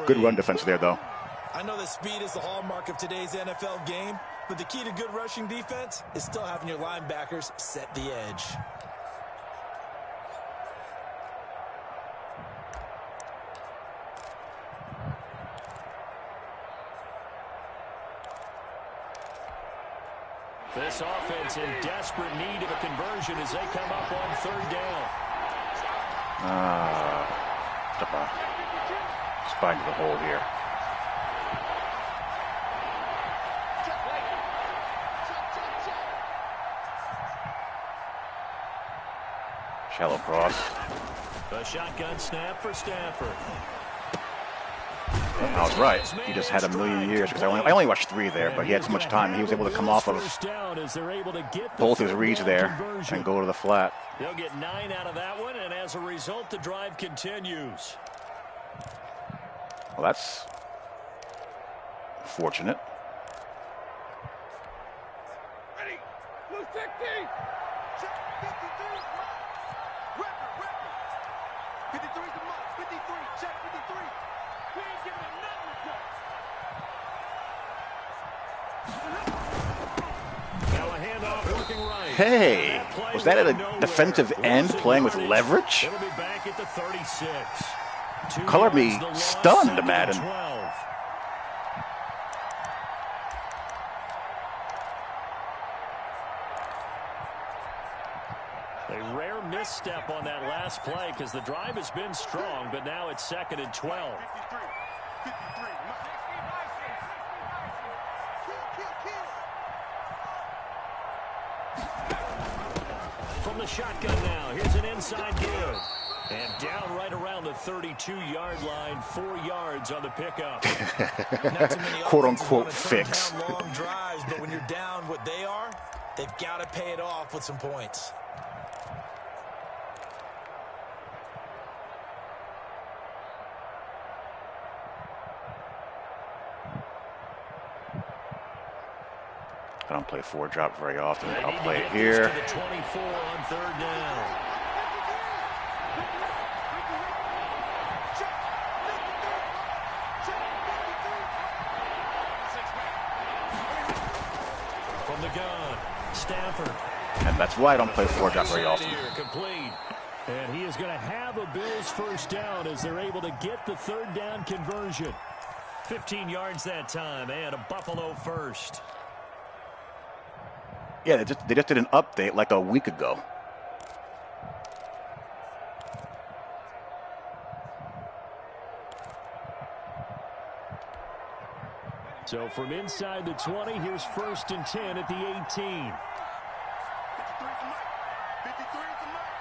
Good run defense there, though. I know that speed is the hallmark of today's NFL game, but the key to good rushing defense is still having your linebackers set the edge. This offense in desperate need of a conversion as they come up on 3rd down. Spine to the hole here. Shallow cross. A shotgun snap for Stafford. I was right. He just had a million years because I only watched 3 there, but he had so much time. He was able to come off of both his reads there and go to the flat. They'll get 9 out of that one, and as a result, the drive continues. Well, that's fortunate. Ready. Blue 60. Check 53. Record. 53 is a mark. 53. Check 53. We ain't giving him nothing to Now a handoff working right. Hey, was that a defensive end playing with leverage? It'll be back at the 36. Color me stunned, Madden. A rare misstep on that last play because the drive has been strong, but now it's 2nd and 12. 53. From the shotgun now, here's an inside give. And down right around the 32-yard line, 4 yards on the pickup. Quote-unquote fix. Long drives, but when you're down what they are, they've got to pay it off with some points. I don't play 4-drop very often. I'll play it here. To the 24 on 3rd down. From the gun, Stafford. And that's why I don't play 4-drop very often. Complete. And he is going to have a Bills 1st down as they're able to get the 3rd down conversion. 15 yards that time and a Buffalo 1st. Yeah, they just did an update like a week ago. So from inside the 20, here's 1st and 10 at the 18. 53 is the mark.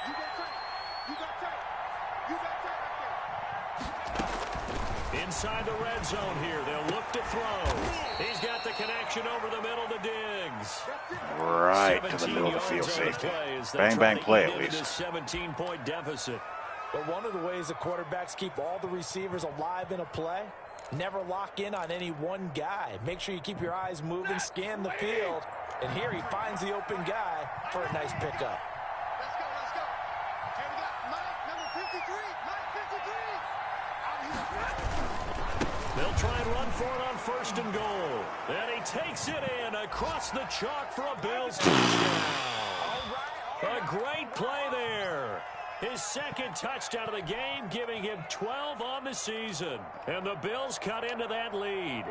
You got tape. Inside the red zone here, they'll look to throw. He's got the connection over the middle to Diggs. Right to the middle of the field safety. Bang, bang play at least. 17-point deficit. But one of the ways the quarterbacks keep all the receivers alive in a play, never lock in on any one guy. Make sure you keep your eyes moving, scan the field. And here he finds the open guy for a nice pickup. Let's go. Here we got Mike, number 53. They'll try and run for it on 1st and goal. And he takes it in across the chalk for a Bills touchdown. A great play there. His 2nd touchdown of the game, giving him 12 on the season. And the Bills cut into that lead.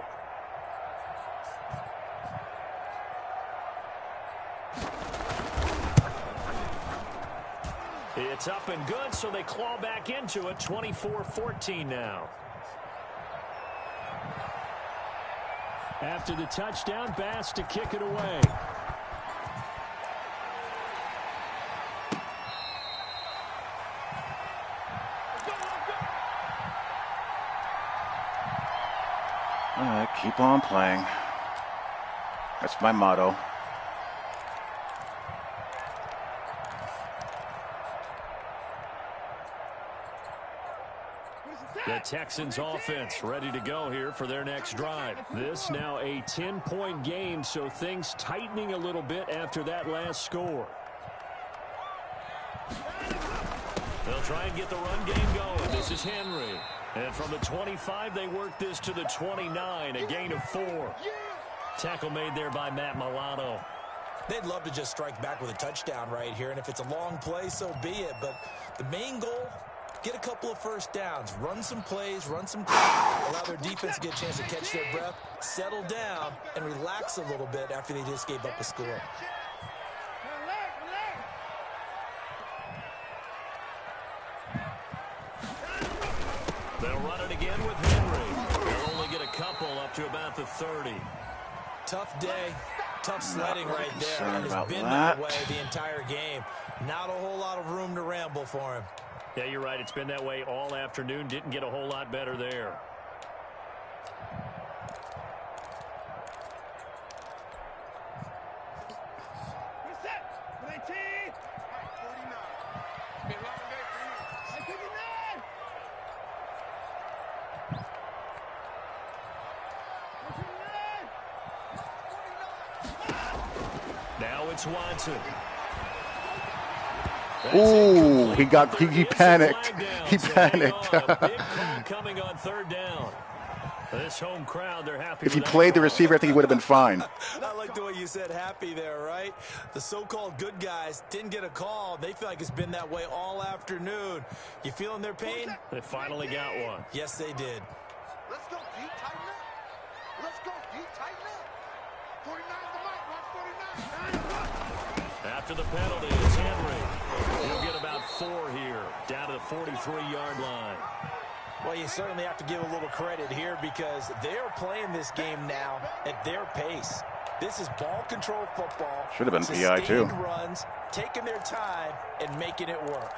It's up and good, so they claw back into it, 24-14 now. After the touchdown, Bass to kick it away. All right, keep on playing. That's my motto. The Texans offense ready to go here for their next drive. This now a 10-point game, so things tightening a little bit after that last score. They'll try and get the run game going. This is Henry. And from the 25, they work this to the 29, a gain of 4. Tackle made there by Matt Milano. They'd love to just strike back with a touchdown right here, and if it's a long play, so be it. But the main goal, Get a couple of first downs. Run some plays, run some clock. Allow their defense to get a chance to catch their breath, settle down, and relax a little bit after they just gave up a score. They'll run it again with Henry. They'll only get a couple up to about the 30. Tough day, tough sledding right there, and it's been that way the entire game. Not a whole lot of room to ramble for him. Yeah, you're right. It's been that way all afternoon. Didn't get a whole lot better there. Now it's Watson. Ooh, he panicked. He panicked. Big call coming on third down. This home crowd, they're happy. If he played the receiver, I think he would have been fine. I like the way you said happy there, right? The so-called good guys didn't get a call. They feel like it's been that way all afternoon. You feeling their pain? They finally got one. Yes, they did. Let's go, D. Tighten up. Let's go, D. Tighten up. 49 the mic. Watch 49. After the penalty, it's Henry. He'll get about 4 here, down to the 43-yard line. Well, you certainly have to give a little credit here because they're playing this game now at their pace. This is ball control football. Should have been PI too. Runs, taking their time and making it work.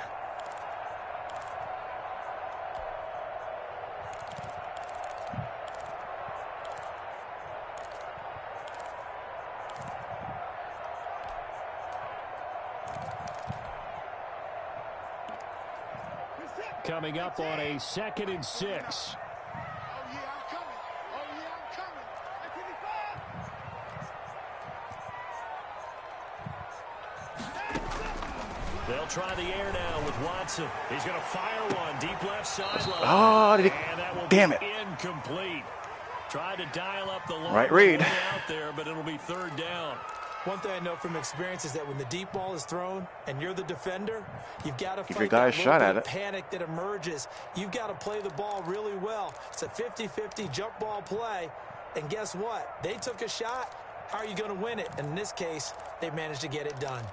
Coming up on a 2nd and 6. Oh, yeah, I'm coming. Oh, yeah, I'm coming. They'll try the air now with Watson. He's going to fire one deep left sideline. Oh, and that will damn be it. Incomplete. Tried to dial up the long right read out there, but it'll be 3rd down. One thing I know from experience is that when the deep ball is thrown and you're the defender, you've got to Keep fight your guys that shot little at bit it. of panic that emerges. You've got to play the ball really well. It's a 50-50 jump ball play. And guess what? They took a shot. How are you going to win it? And in this case, they managed to get it done.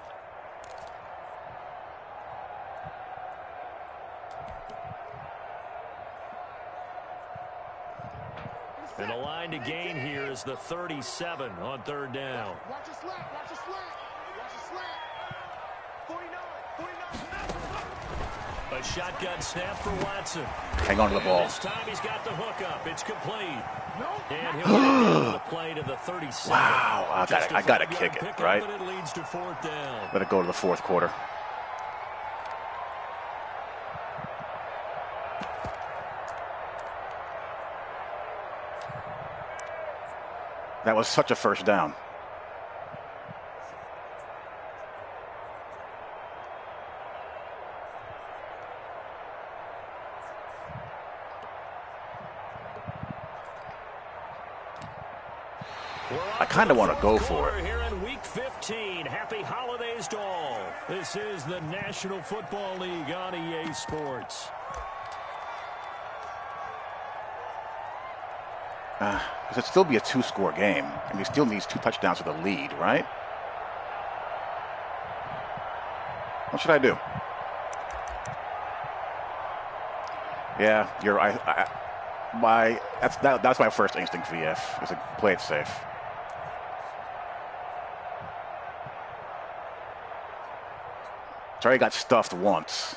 And the line to gain here is the 37 on 3rd down. Watch your slant. Watch your slant. Watch your slant. 49. A shotgun snap for Watson. Hang on to the ball. This time he's got the hook up. It's complete. And he'll get the play to the 37. Wow, I gotta kick it, right? But it leads to 4th down. Let it go to the 4th quarter. That was such a first down. I kind of want to go for it. Here in Week 15, happy holidays to all. This is the National Football League on EA Sports. It'd still be a 2-score game, and he still needs 2 touchdowns to the lead, right? What should I do? Yeah, you're that's my first instinct, VF, is to play it safe. Sorry, I got stuffed once.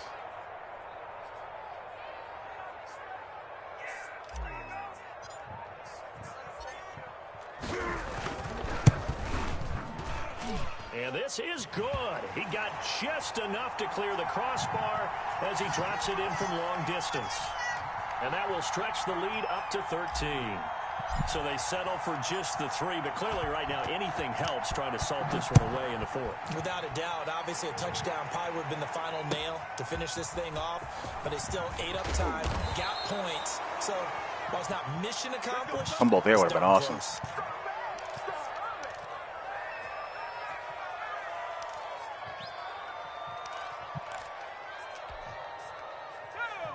And this is good. He got just enough to clear the crossbar as he drops it in from long distance. And that will stretch the lead up to 13. So they settle for just the 3, but clearly right now anything helps trying to salt this one away in the 4th. Without a doubt, obviously a touchdown probably would have been the final nail to finish this thing off, but they still ate up time, got points. So while it's not mission accomplished, Fumble there would have been awesome. Close.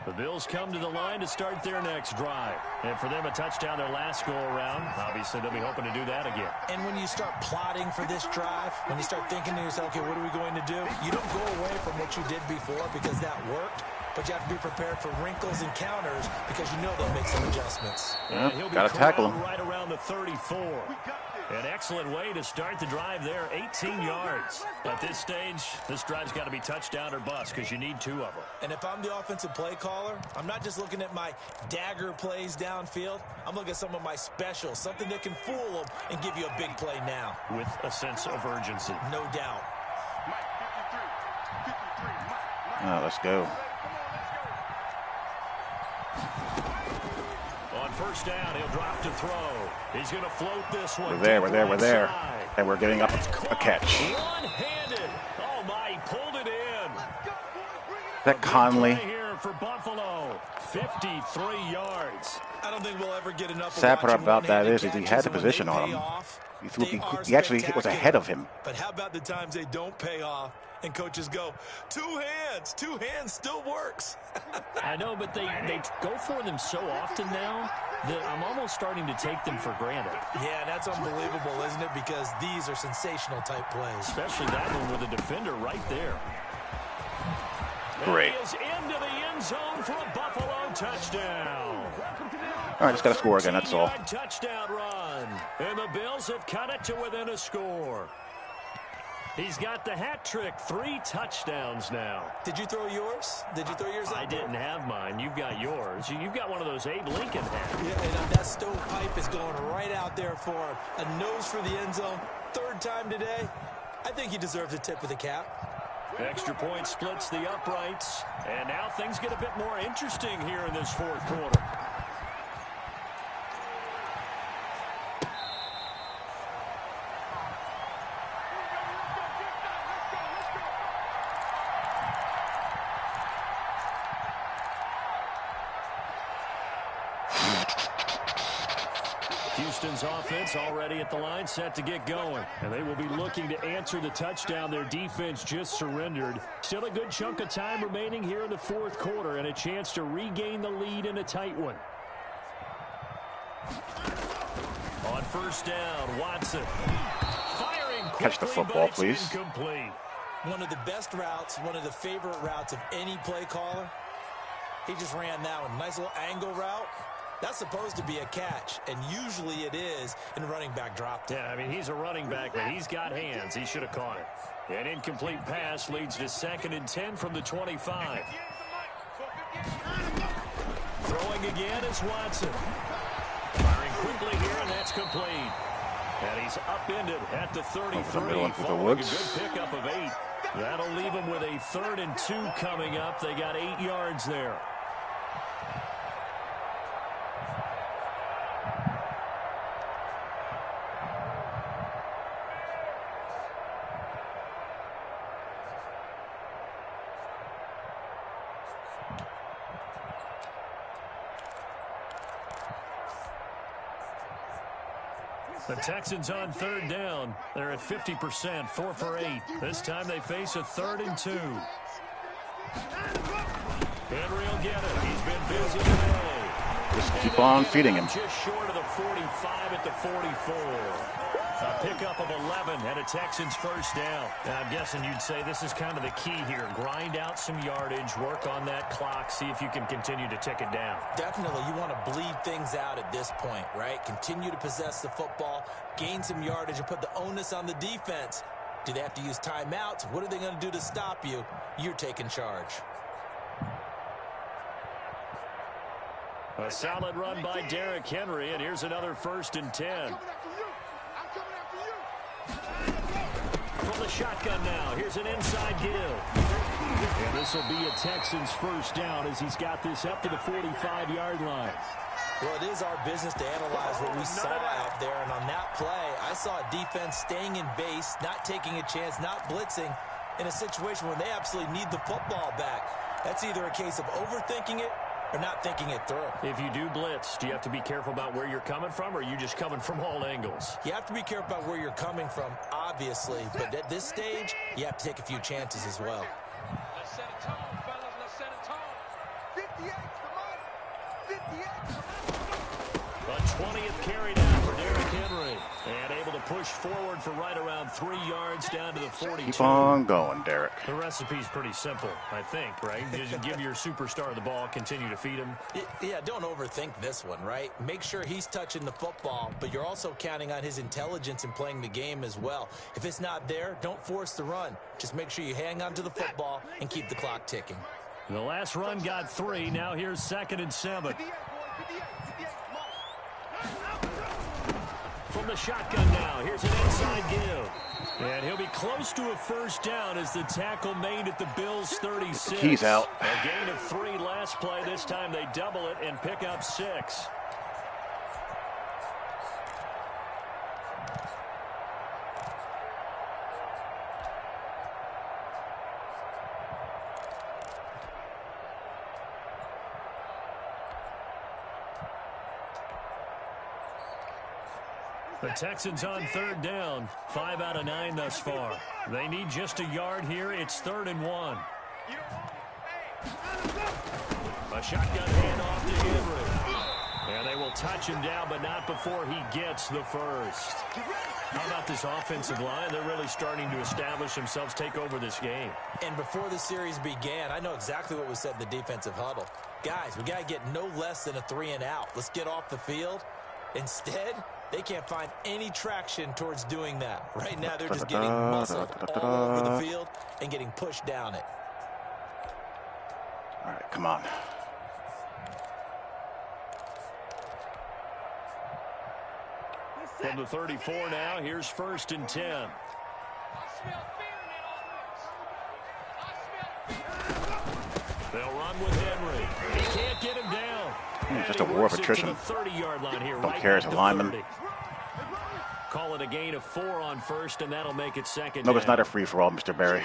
The Bills come to the line to start their next drive. And for them, a touchdown their last go-around. Obviously, they'll be hoping to do that again. And when you start plotting for this drive, when you start thinking to yourself, okay, what are we going to do? You don't go away from what you did before because that worked. But you have to be prepared for wrinkles and counters because you know they'll make some adjustments. Yeah, got to tackle him. Right around the 34. An excellent way to start the drive there, 18 yards. At this stage, this drive's got to be touchdown or bust because you need 2 of them. And if I'm the offensive play caller, I'm not just looking at my dagger plays downfield. I'm looking at some of my specials, something that can fool them and give you a big play now. With a sense of urgency. No doubt. Oh, let's go. On first down, he'll drop to throw. He's going to float this one. We're there. And we're getting up a catch. One-handed. Oh, my, he pulled it in. That Conley. Here for Buffalo. 53 yards. I don't think we'll ever get enough. Sad part about that is he had the position on him. He actually was ahead of him. But how about the times they don't pay off and coaches go, 2 hands still works. I know, but they go for them so often now that I'm almost starting to take them for granted. Yeah, that's unbelievable, isn't it? Because these are sensational type plays. Especially that one with a defender right there. Great. He is into the end zone for a Buffalo touchdown. All right, just got to score again, that's all. Touchdown run. And the Bills have cut it to within a score. He's got the hat trick, 3 touchdowns now. Did you throw yours? Did you throw yours out? I didn't have mine. You've got yours. You've got one of those Abe Lincoln hats. Yeah, and that stovepipe is going right out there for him. A nose for the end zone. 3rd time today. I think he deserves a tip of the cap. Extra point splits the uprights. And now things get a bit more interesting here in this 4th quarter. Houston's offense already at the line, set to get going. And they will be looking to answer the touchdown their defense just surrendered. Still a good chunk of time remaining here in the 4th quarter and a chance to regain the lead in a tight one. On first down, Watson. Firing quickly, catch the football, but please. Incomplete. One of the best routes, one of the favorite routes of any play caller. He just ran that one. Nice little angle route. That's supposed to be a catch, and usually it is in running back drop. Yeah, I mean, he's a running back, but he's got hands. He should have caught it. An incomplete pass leads to 2nd and 10 from the 25. Throwing again is Watson. Firing quickly here, and that's complete. And he's upended at the 33. Following a good pickup of 8. That'll leave him with a 3rd and 2 coming up. They got 8 yards there. The Texans on 3rd down. They're at 50%, 4 for 8. This time they face a 3rd and 2. Henry will get it. He's been busy today. Just keep on feeding him. Just short of the 45 at the 44. A pickup of 11 and a Texans first down. Now, I'm guessing you'd say this is kind of the key here. Grind out some yardage, work on that clock, see if you can continue to tick it down. Definitely, you want to bleed things out at this point, right? Continue to possess the football, gain some yardage, and put the onus on the defense. Do they have to use timeouts? What are they going to do to stop you? You're taking charge. A solid run by Derrick Henry, and here's another 1st and 10. From the shotgun now, here's an inside give. And this will be a Texans first down as he's got this up to the 45-yard line. Well, it is our business to analyze what we saw out there, and on that play, I saw a defense staying in base, not taking a chance, not blitzing, in a situation where they absolutely need the football back. That's either a case of overthinking it or not thinking it through. If you do blitz, do you have to be careful about where you're coming from, or are you just coming from all angles? You have to be careful about where you're coming from, obviously, but at this stage, you have to take a few chances as well. Let's set a tone, fellas. Let's set a tone. 58. A 20th carry down for Derrick Henry. And able to push forward for right around 3 yards down to the 42. Keep on going, Derrick. The recipe's pretty simple, I think, right? Just give your superstar the ball, continue to feed him. Yeah, don't overthink this one, right? Make sure he's touching the football, but you're also counting on his intelligence in playing the game as well. If it's not there, don't force the run. Just make sure you hang on to the football and keep the clock ticking. The last run got 3. Now here's 2nd and 7. From the shotgun now, here's an inside give. And he'll be close to a first down as the tackle made at the Bills' 36. He's out. A gain of 3 last play. This time they double it and pick up 6. The Texans on 3rd down. 5 out of 9 thus far. They need just a yard here. It's 3rd and 1. A shotgun handoff to Henry. And they will touch him down, but not before he gets the first. How about this offensive line? They're really starting to establish themselves, take over this game. And before the series began, I know exactly what was said in the defensive huddle. Guys, we got to get no less than a 3 and out. Let's get off the field. Instead, they can't find any traction towards doing that. Right now, they're just getting muscled all over the field and getting pushed down it. All right, come on. From the 34 now, here's 1st and 10. They'll run with Henry. He can't get him down. Just a war of attrition. 30-yard line here. Don't care as a lineman. Call it a gain of 4 on 1st, and that'll make it 2nd. No, it's not a free-for-all, Mr. Berry.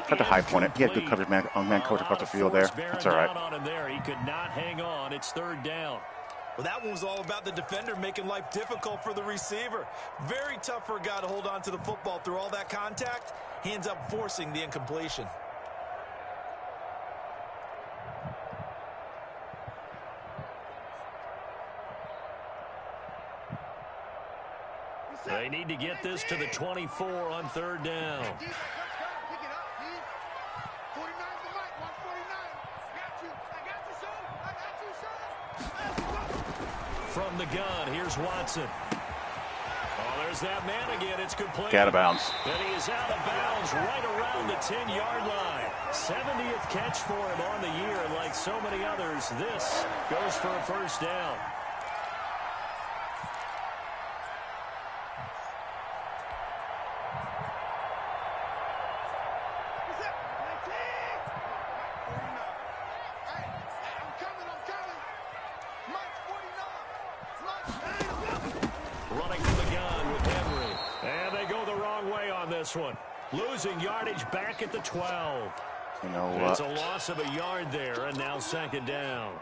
Tried to high point it. He had good coverage, man coach across the field there. That's all right. He could not hang on. It's 3rd down. Well, that one was all about the defender making life difficult for the receiver. Very tough for a guy to hold on to the football through all that contact. He ends up forcing the incompletion. They need to get this to the 24 on 3rd down. From the gun, here's Watson. Oh, there's that man again. It's complete. Out of bounds. And he is out of bounds right around the 10-yard line. 70th catch for him on the year. And like so many others, this goes for a first down. One. Losing yardage back at the 12. You know what? It's a loss of a yard there, and now 2nd down.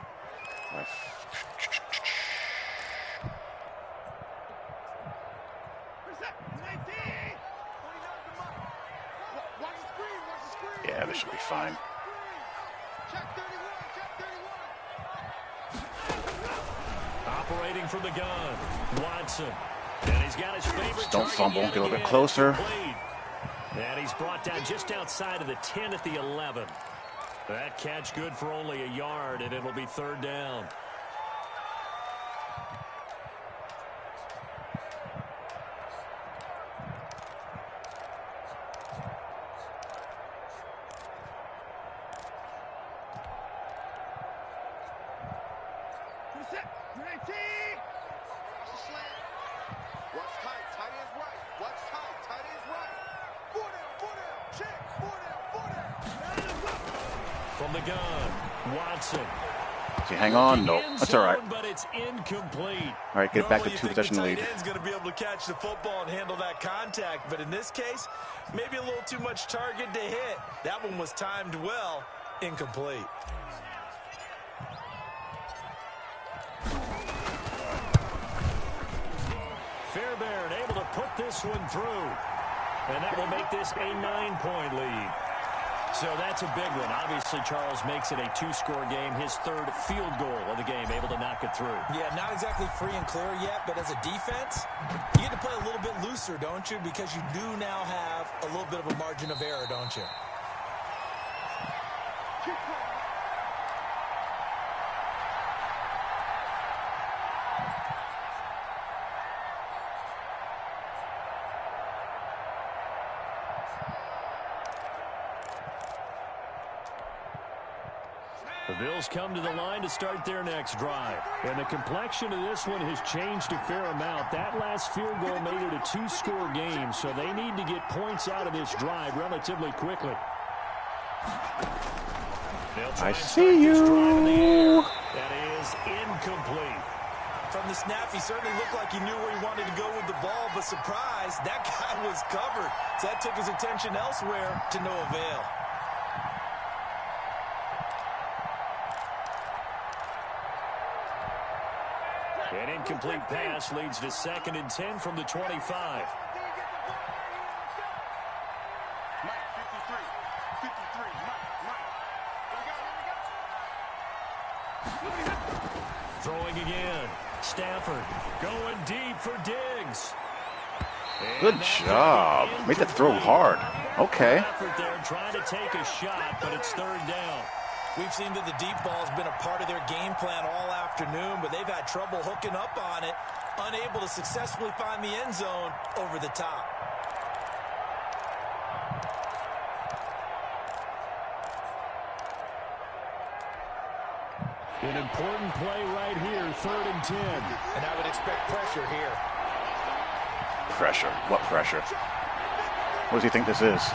Yeah, this should be fine. Operating from the gun, Watson. And he's got his favorite. Don't fumble. Get a little bit closer. And he's brought down just outside of the 10 at the 11. That catch good for only a yard, and it'll be 3rd down. From the gun, Watson. Does he hang on? No. That's all right. But it's incomplete. All right, get back to 2-possession lead. The tight end's going to be able to catch the football and handle that contact, but in this case, maybe a little too much target to hit. That one was timed well. Incomplete. Fairbairn able to put this one through. And that will make this a 9-point lead. So that's a big one. Obviously, Charles makes it a 2-score game. His 3rd field goal of the game, able to knock it through. Yeah, not exactly free and clear yet, but as a defense, you get to play a little bit looser, don't you? Because you do now have a little bit of a margin of error, don't you? The Bills come to the line to start their next drive. And the complexion of this one has changed a fair amount. That last field goal made it a 2-score game, so they need to get points out of this drive relatively quickly. I see you. That is incomplete. From the snap, he certainly looked like he knew where he wanted to go with the ball, but surprise, that guy was covered. So that took his attention elsewhere to no avail. An incomplete pass leads to 2nd and 10 from the 25. Throwing again. Stafford going deep for Diggs. Good job. Made the throw hard. Okay. Effort there trying to take a shot, but it's 3rd down. We've seen that the deep ball has been a part of their game plan all afternoon, but they've had trouble hooking up on it, unable to successfully find the end zone over the top. An important play right here, 3rd and 10. And I would expect pressure here. Pressure? What pressure? What does he think this is?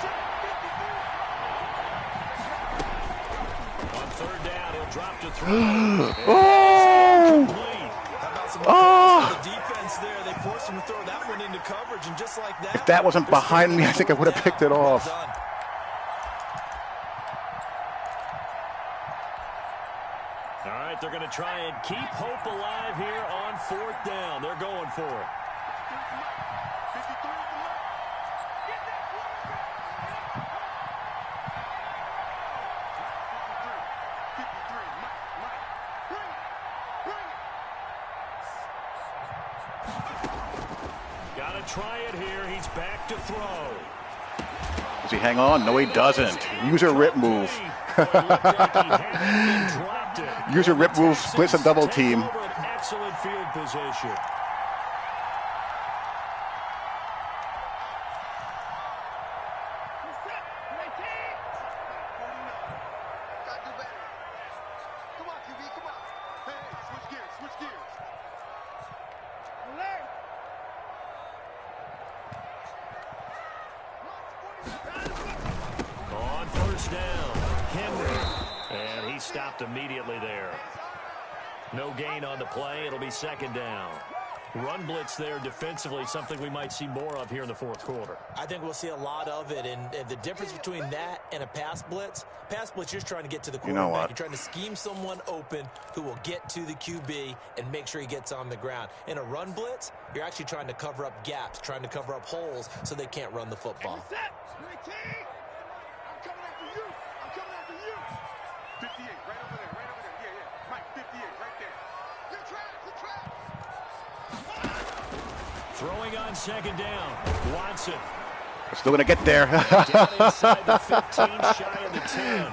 Drop to 3. Oh! How about some the defense there? They forced him to throw that one into coverage, and just like that, if that wasn't behind me, I think I would have picked it off. All right, they're going to try and keep hope alive here on 4th down. They're going for it. Try it here. He's back to throw. Does he hang on? No, he doesn't. Use a rip move. Use a rip move, splits a double team. Excellent field position. On 1st down, Henry. And he stopped immediately there. No gain on the play. It'll be 2nd down. Run blitz there defensively, something we might see more of here in the 4th quarter. I think we'll see a lot of it, and the difference between that and a pass blitz, you're trying to get to the quarterback. You know what? You're trying to scheme someone open who will get to the QB and make sure he gets on the ground. In a run blitz, you're actually trying to cover up gaps, trying to cover up holes so they can't run the football. Throwing on 2nd down, Watson. Still going to get there. Down inside the 15, shy of the 10.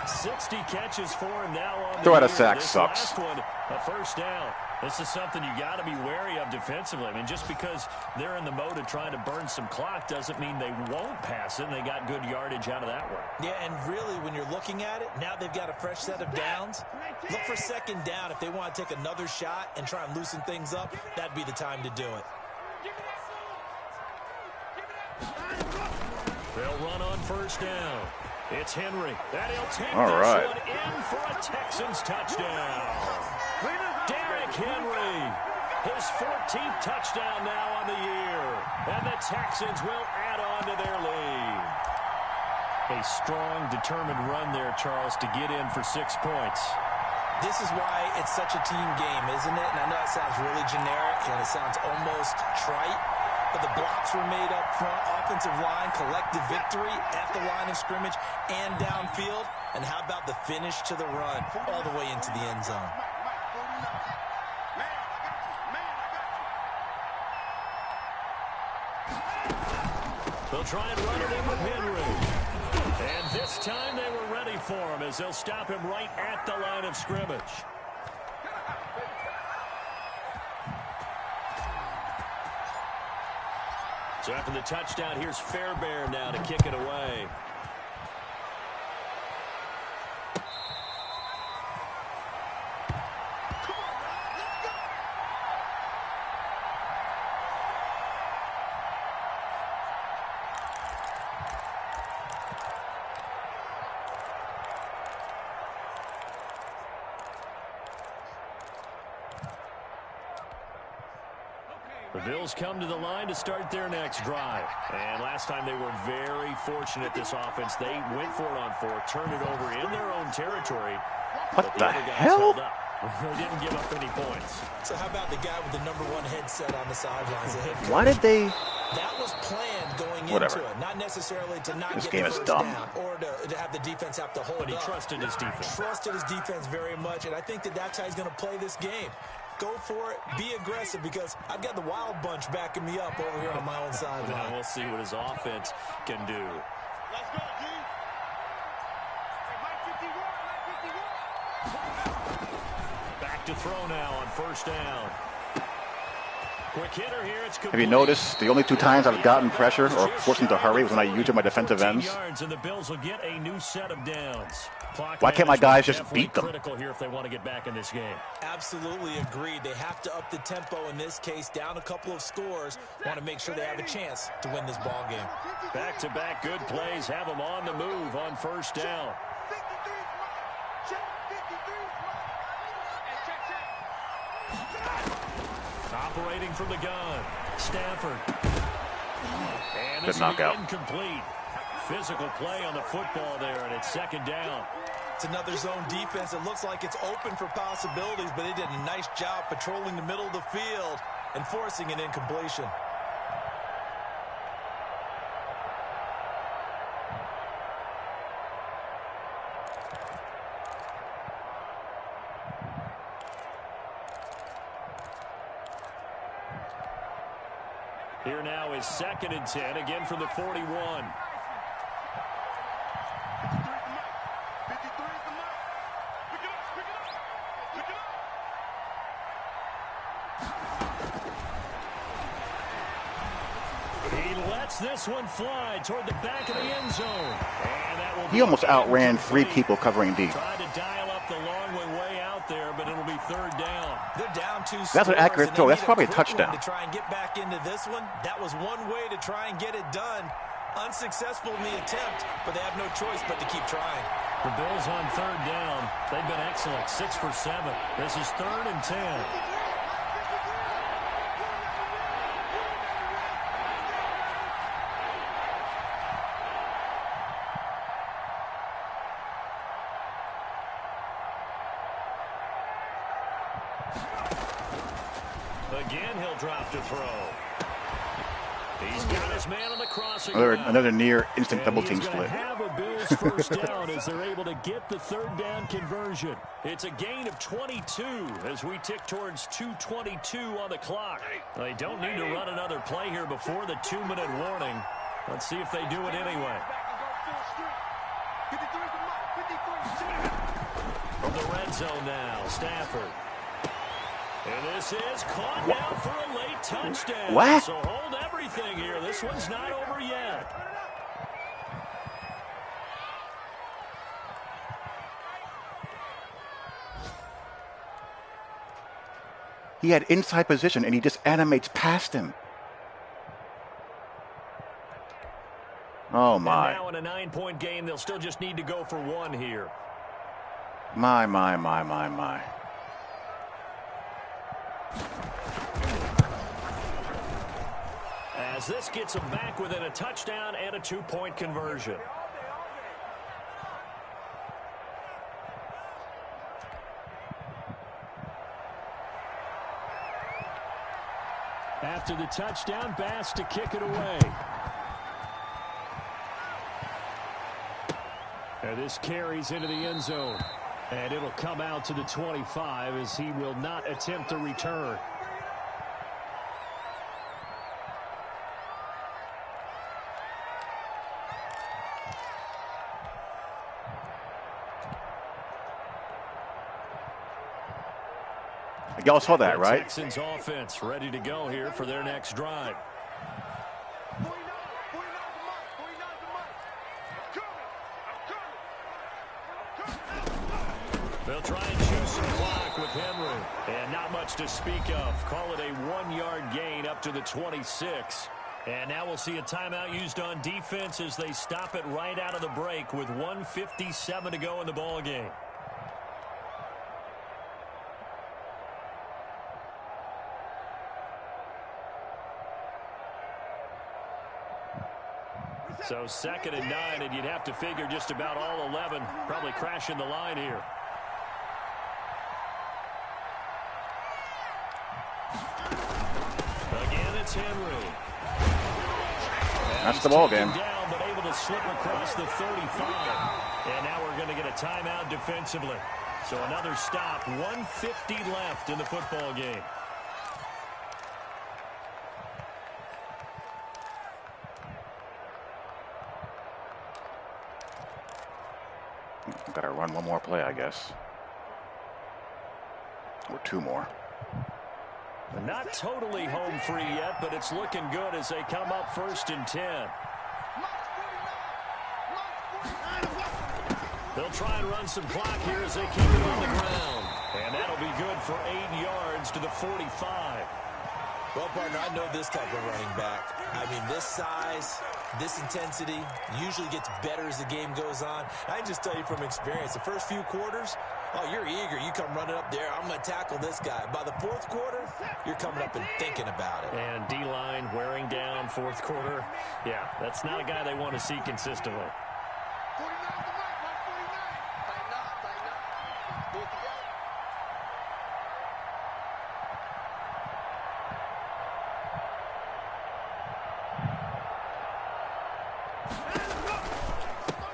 60 catches for him now on the Throw out a year. sack This sucks. last one, a 1st down. This is something you got to be wary of defensively. I mean, just because they're in the mode of trying to burn some clock doesn't mean they won't pass it, and they got good yardage out of that one. Yeah, and really, when you're looking at it, now they've got a fresh set of downs. Look for 2nd down. If they want to take another shot and try and loosen things up, that'd be the time to do it. They'll run on first down. It's Henry. And he'll take All right. this one in for a Texans touchdown. Derrick Henry. His 14th touchdown now on the year. And the Texans will add on to their lead. A strong, determined run there, Charles, to get in for 6 points. This is why it's such a team game, isn't it? And I know it sounds really generic and it sounds almost trite, but the blocks were made up front, offensive line, collective victory at the line of scrimmage and downfield. And how about the finish to the run all the way into the end zone? They'll try and run it in with Henry. And this time they were ready for him as they'll stop him right at the line of scrimmage. So after the touchdown, here's Fairbairn now to kick it away. The Bills come to the line to start their next drive. And last time they were very fortunate, this offense. They went for it on 4, turned it over in their own territory. What the hell? They didn't give up any points. So how about the guy with the #1 headset on the sidelines? Why did they? That was planned going Whatever. into it. Not necessarily to not This get game the is first dumb. down or to have the defense have to hold But he up. trusted his defense. Trusted his defense very much, and I think that's how he's going to play this game. Go for it. Be aggressive because I've got the wild bunch backing me up over here on my own sideline. Now we'll see what his offense can do. Let's go, G. Hey, Mike 51. Back to throw now on first down. Quick hitter here. It's Have you noticed the only 2 times I've gotten pressure or forced them to hurry was when I used my defensive ends? Yards and the Bills will get a new set of downs. Why can't my guys just beat them? Critical here if they want to get back in this game. Absolutely agreed. They have to up the tempo in this case, down a couple of scores. Want to make sure they have a chance to win this ball game. Back-to-back good plays have them on the move on first down. 53 is mine. Check. 53 is mine. Hey, check. Operating from the gun, Stafford. And Good this knockout. Incomplete. Physical play on the football there, and it's second down. It's another zone defense. It looks like it's open for possibilities, but they did a nice job patrolling the middle of the field and forcing an incompletion. Here now is 2nd and 10, again from the 41. 53 is the mark. Pick it up. Pick it up. Pick it up. He lets this one fly toward the back of the end zone. And that will He almost outran 3 people covering D. Tried to dial up the long way out there, but it'll be 3rd down. They're down 2 That's an accurate scores, throw. and they That's need probably a quick one touchdown. To try and get back into this one. That was one way to try and get it done. Unsuccessful in the attempt, but they have no choice but to keep trying. The Bills on 3rd down. They've been excellent, 6 for 7. This is 3rd and 10. Again, he'll drop to throw. He's got his man on the crossing route. Another near instant double team He's gonna split. have a Bills first down as they're able to get the 3rd down conversion. It's a gain of 22 as we tick towards 2:22 on the clock. They don't need to run another play here before the 2-minute warning. Let's see if they do it anyway. From the red zone now, Stafford. And this is caught now for a late touchdown. What? So hold everything here. This one's not over yet. He had inside position, and he just animates past him. Oh, my. And now in a 9-point game, they'll still just need to go for one here. My. As this gets them back within a touchdown and a 2-point conversion. After the touchdown, Bass to kick it away. And this carries into the end zone. And it'll come out to the 25 as he will not attempt a return. Y'all saw that, right? Texans offense ready to go here for their next drive. They'll try and choose some clock with Henry. And not much to speak of. Call it a 1-yard gain up to the 26. And now we'll see a timeout used on defense as they stop it right out of the break with 1:57 to go in the ball game. So 2nd and 9, and you'd have to figure just about all 11 probably crashing the line here. Again, it's Henry. That's the ball game. Down, but able to slip across the 35. And now we're going to get a timeout defensively. So another stop, 1:50 left in the football game. Got to run one more play, I guess. Or two more. Not totally home free yet, but it's looking good as they come up 1st and 10. They'll try and run some clock here as they keep it on the ground. And that'll be good for 8 yards to the 45. Well, partner, I know this type of running back. I mean, this size, this intensity usually gets better as the game goes on. I can just tell you from experience, the first few quarters, oh, you're eager. You come running up there. I'm going to tackle this guy. By the 4th quarter, you're coming up and thinking about it. And D-line wearing down 4th quarter. Yeah, that's not a guy they want to see consistently.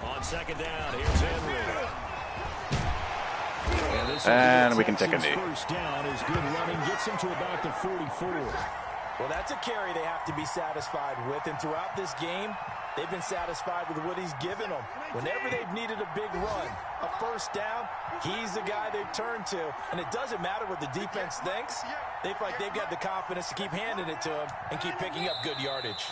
On 2nd down, here's Henry. And we can take a knee. First down is good running, gets him to about the 44. Well, that's a carry they have to be satisfied with. And throughout this game, they've been satisfied with what he's given them. Whenever they've needed a big run, a first down, he's the guy they've turned to. And it doesn't matter what the defense thinks. They feel like they've got the confidence to keep handing it to him and keep picking up good yardage.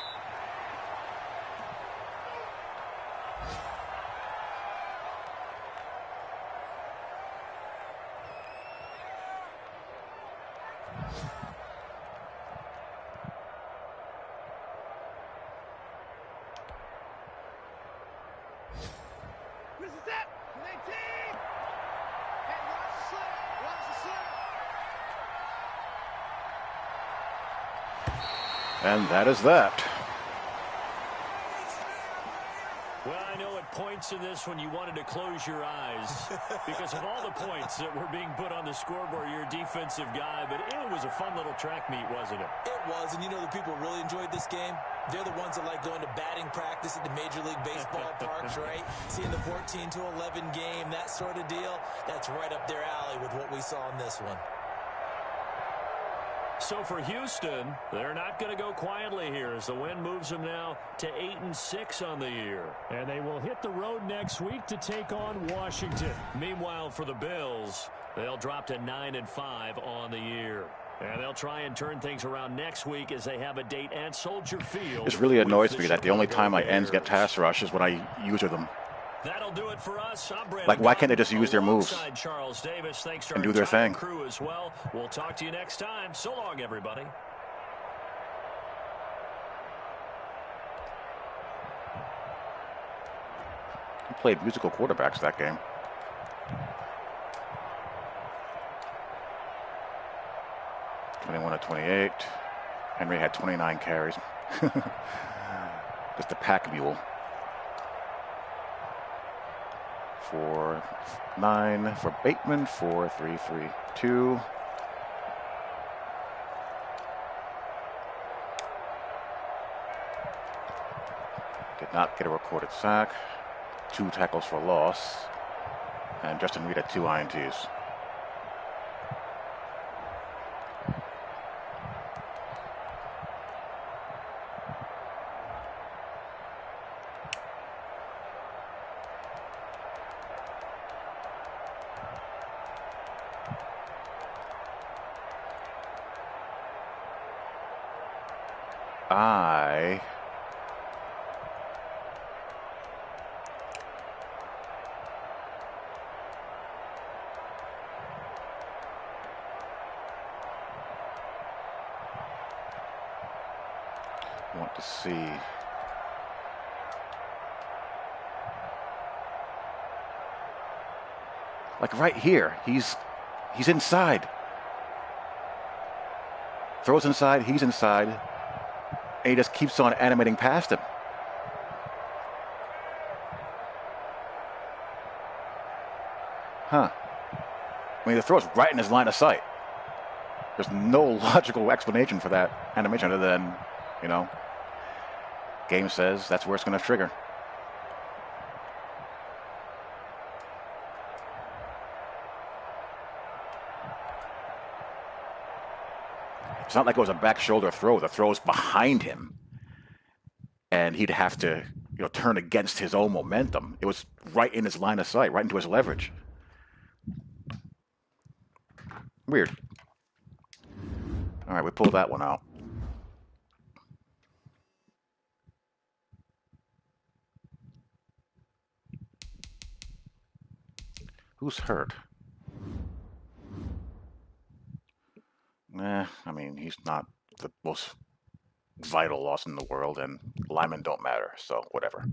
And that is that. Well, I know at points in this when you wanted to close your eyes because of all the points that were being put on the scoreboard. You're a defensive guy, but it was a fun little track meet, wasn't it? It was, and you know the people really enjoyed this game? They're the ones that like going to batting practice at the Major League Baseball parks, right? Seeing the 14-11 game, that sort of deal, that's right up their alley with what we saw in this one. So for Houston, they're not going to go quietly here as the win moves them now to 8-6 on the year. And they will hit the road next week to take on Washington. Meanwhile, for the Bills, they'll drop to 9-5 on the year. And they'll try and turn things around next week as they have a date at Soldier Field. This really annoys me that the only time my ends get pass rush is when I use them. That'll do it for us. Like, why can't they just use their moves Charles Davis. Thanks to and our do their thing? Crew as well. We'll talk to you next time. So long, everybody. played musical quarterbacks that game. (21-28). Henry had 29 carries. Just a pack mule. 4-9 for Bateman. 4-3-3-2. Did not get a recorded sack. 2 tackles for loss. And Justin Reed had 2 INTs. I want to see like right here. He's inside. Throws inside, he's inside. And he just keeps on animating past him. Huh. I mean, the throw's right in his line of sight. There's no logical explanation for that animation other than, you know, game says that's where it's going to trigger. It's not like it was a back shoulder throw. The throw's behind him. And he'd have to, you know, turn against his own momentum. It was right in his line of sight, right into his leverage. Weird. All right, we pulled that one out. Who's hurt? I mean, he's not the most vital loss in the world, and linemen don't matter, so whatever.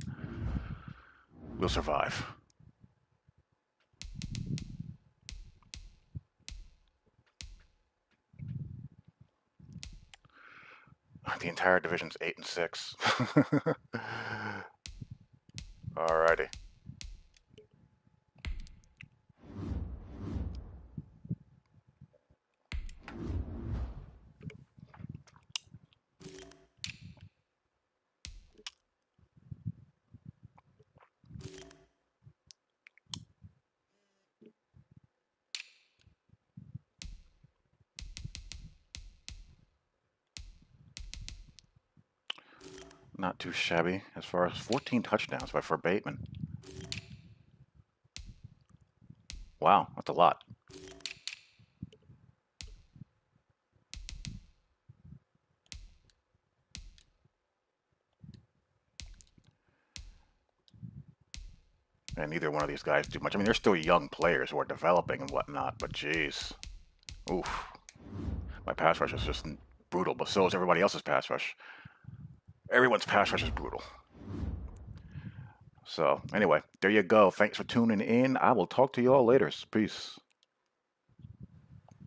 We'll survive. The entire division's 8-6. Alrighty. Not too shabby as far as 14 touchdowns for Bateman. Wow, that's a lot. And neither one of these guys do much. I mean, they're still young players who are developing and whatnot, but geez. Oof. My pass rush is just brutal, but so is everybody else's pass rush. Everyone's pass rush is brutal. So, anyway, there you go. Thanks for tuning in. I will talk to you all later. Peace.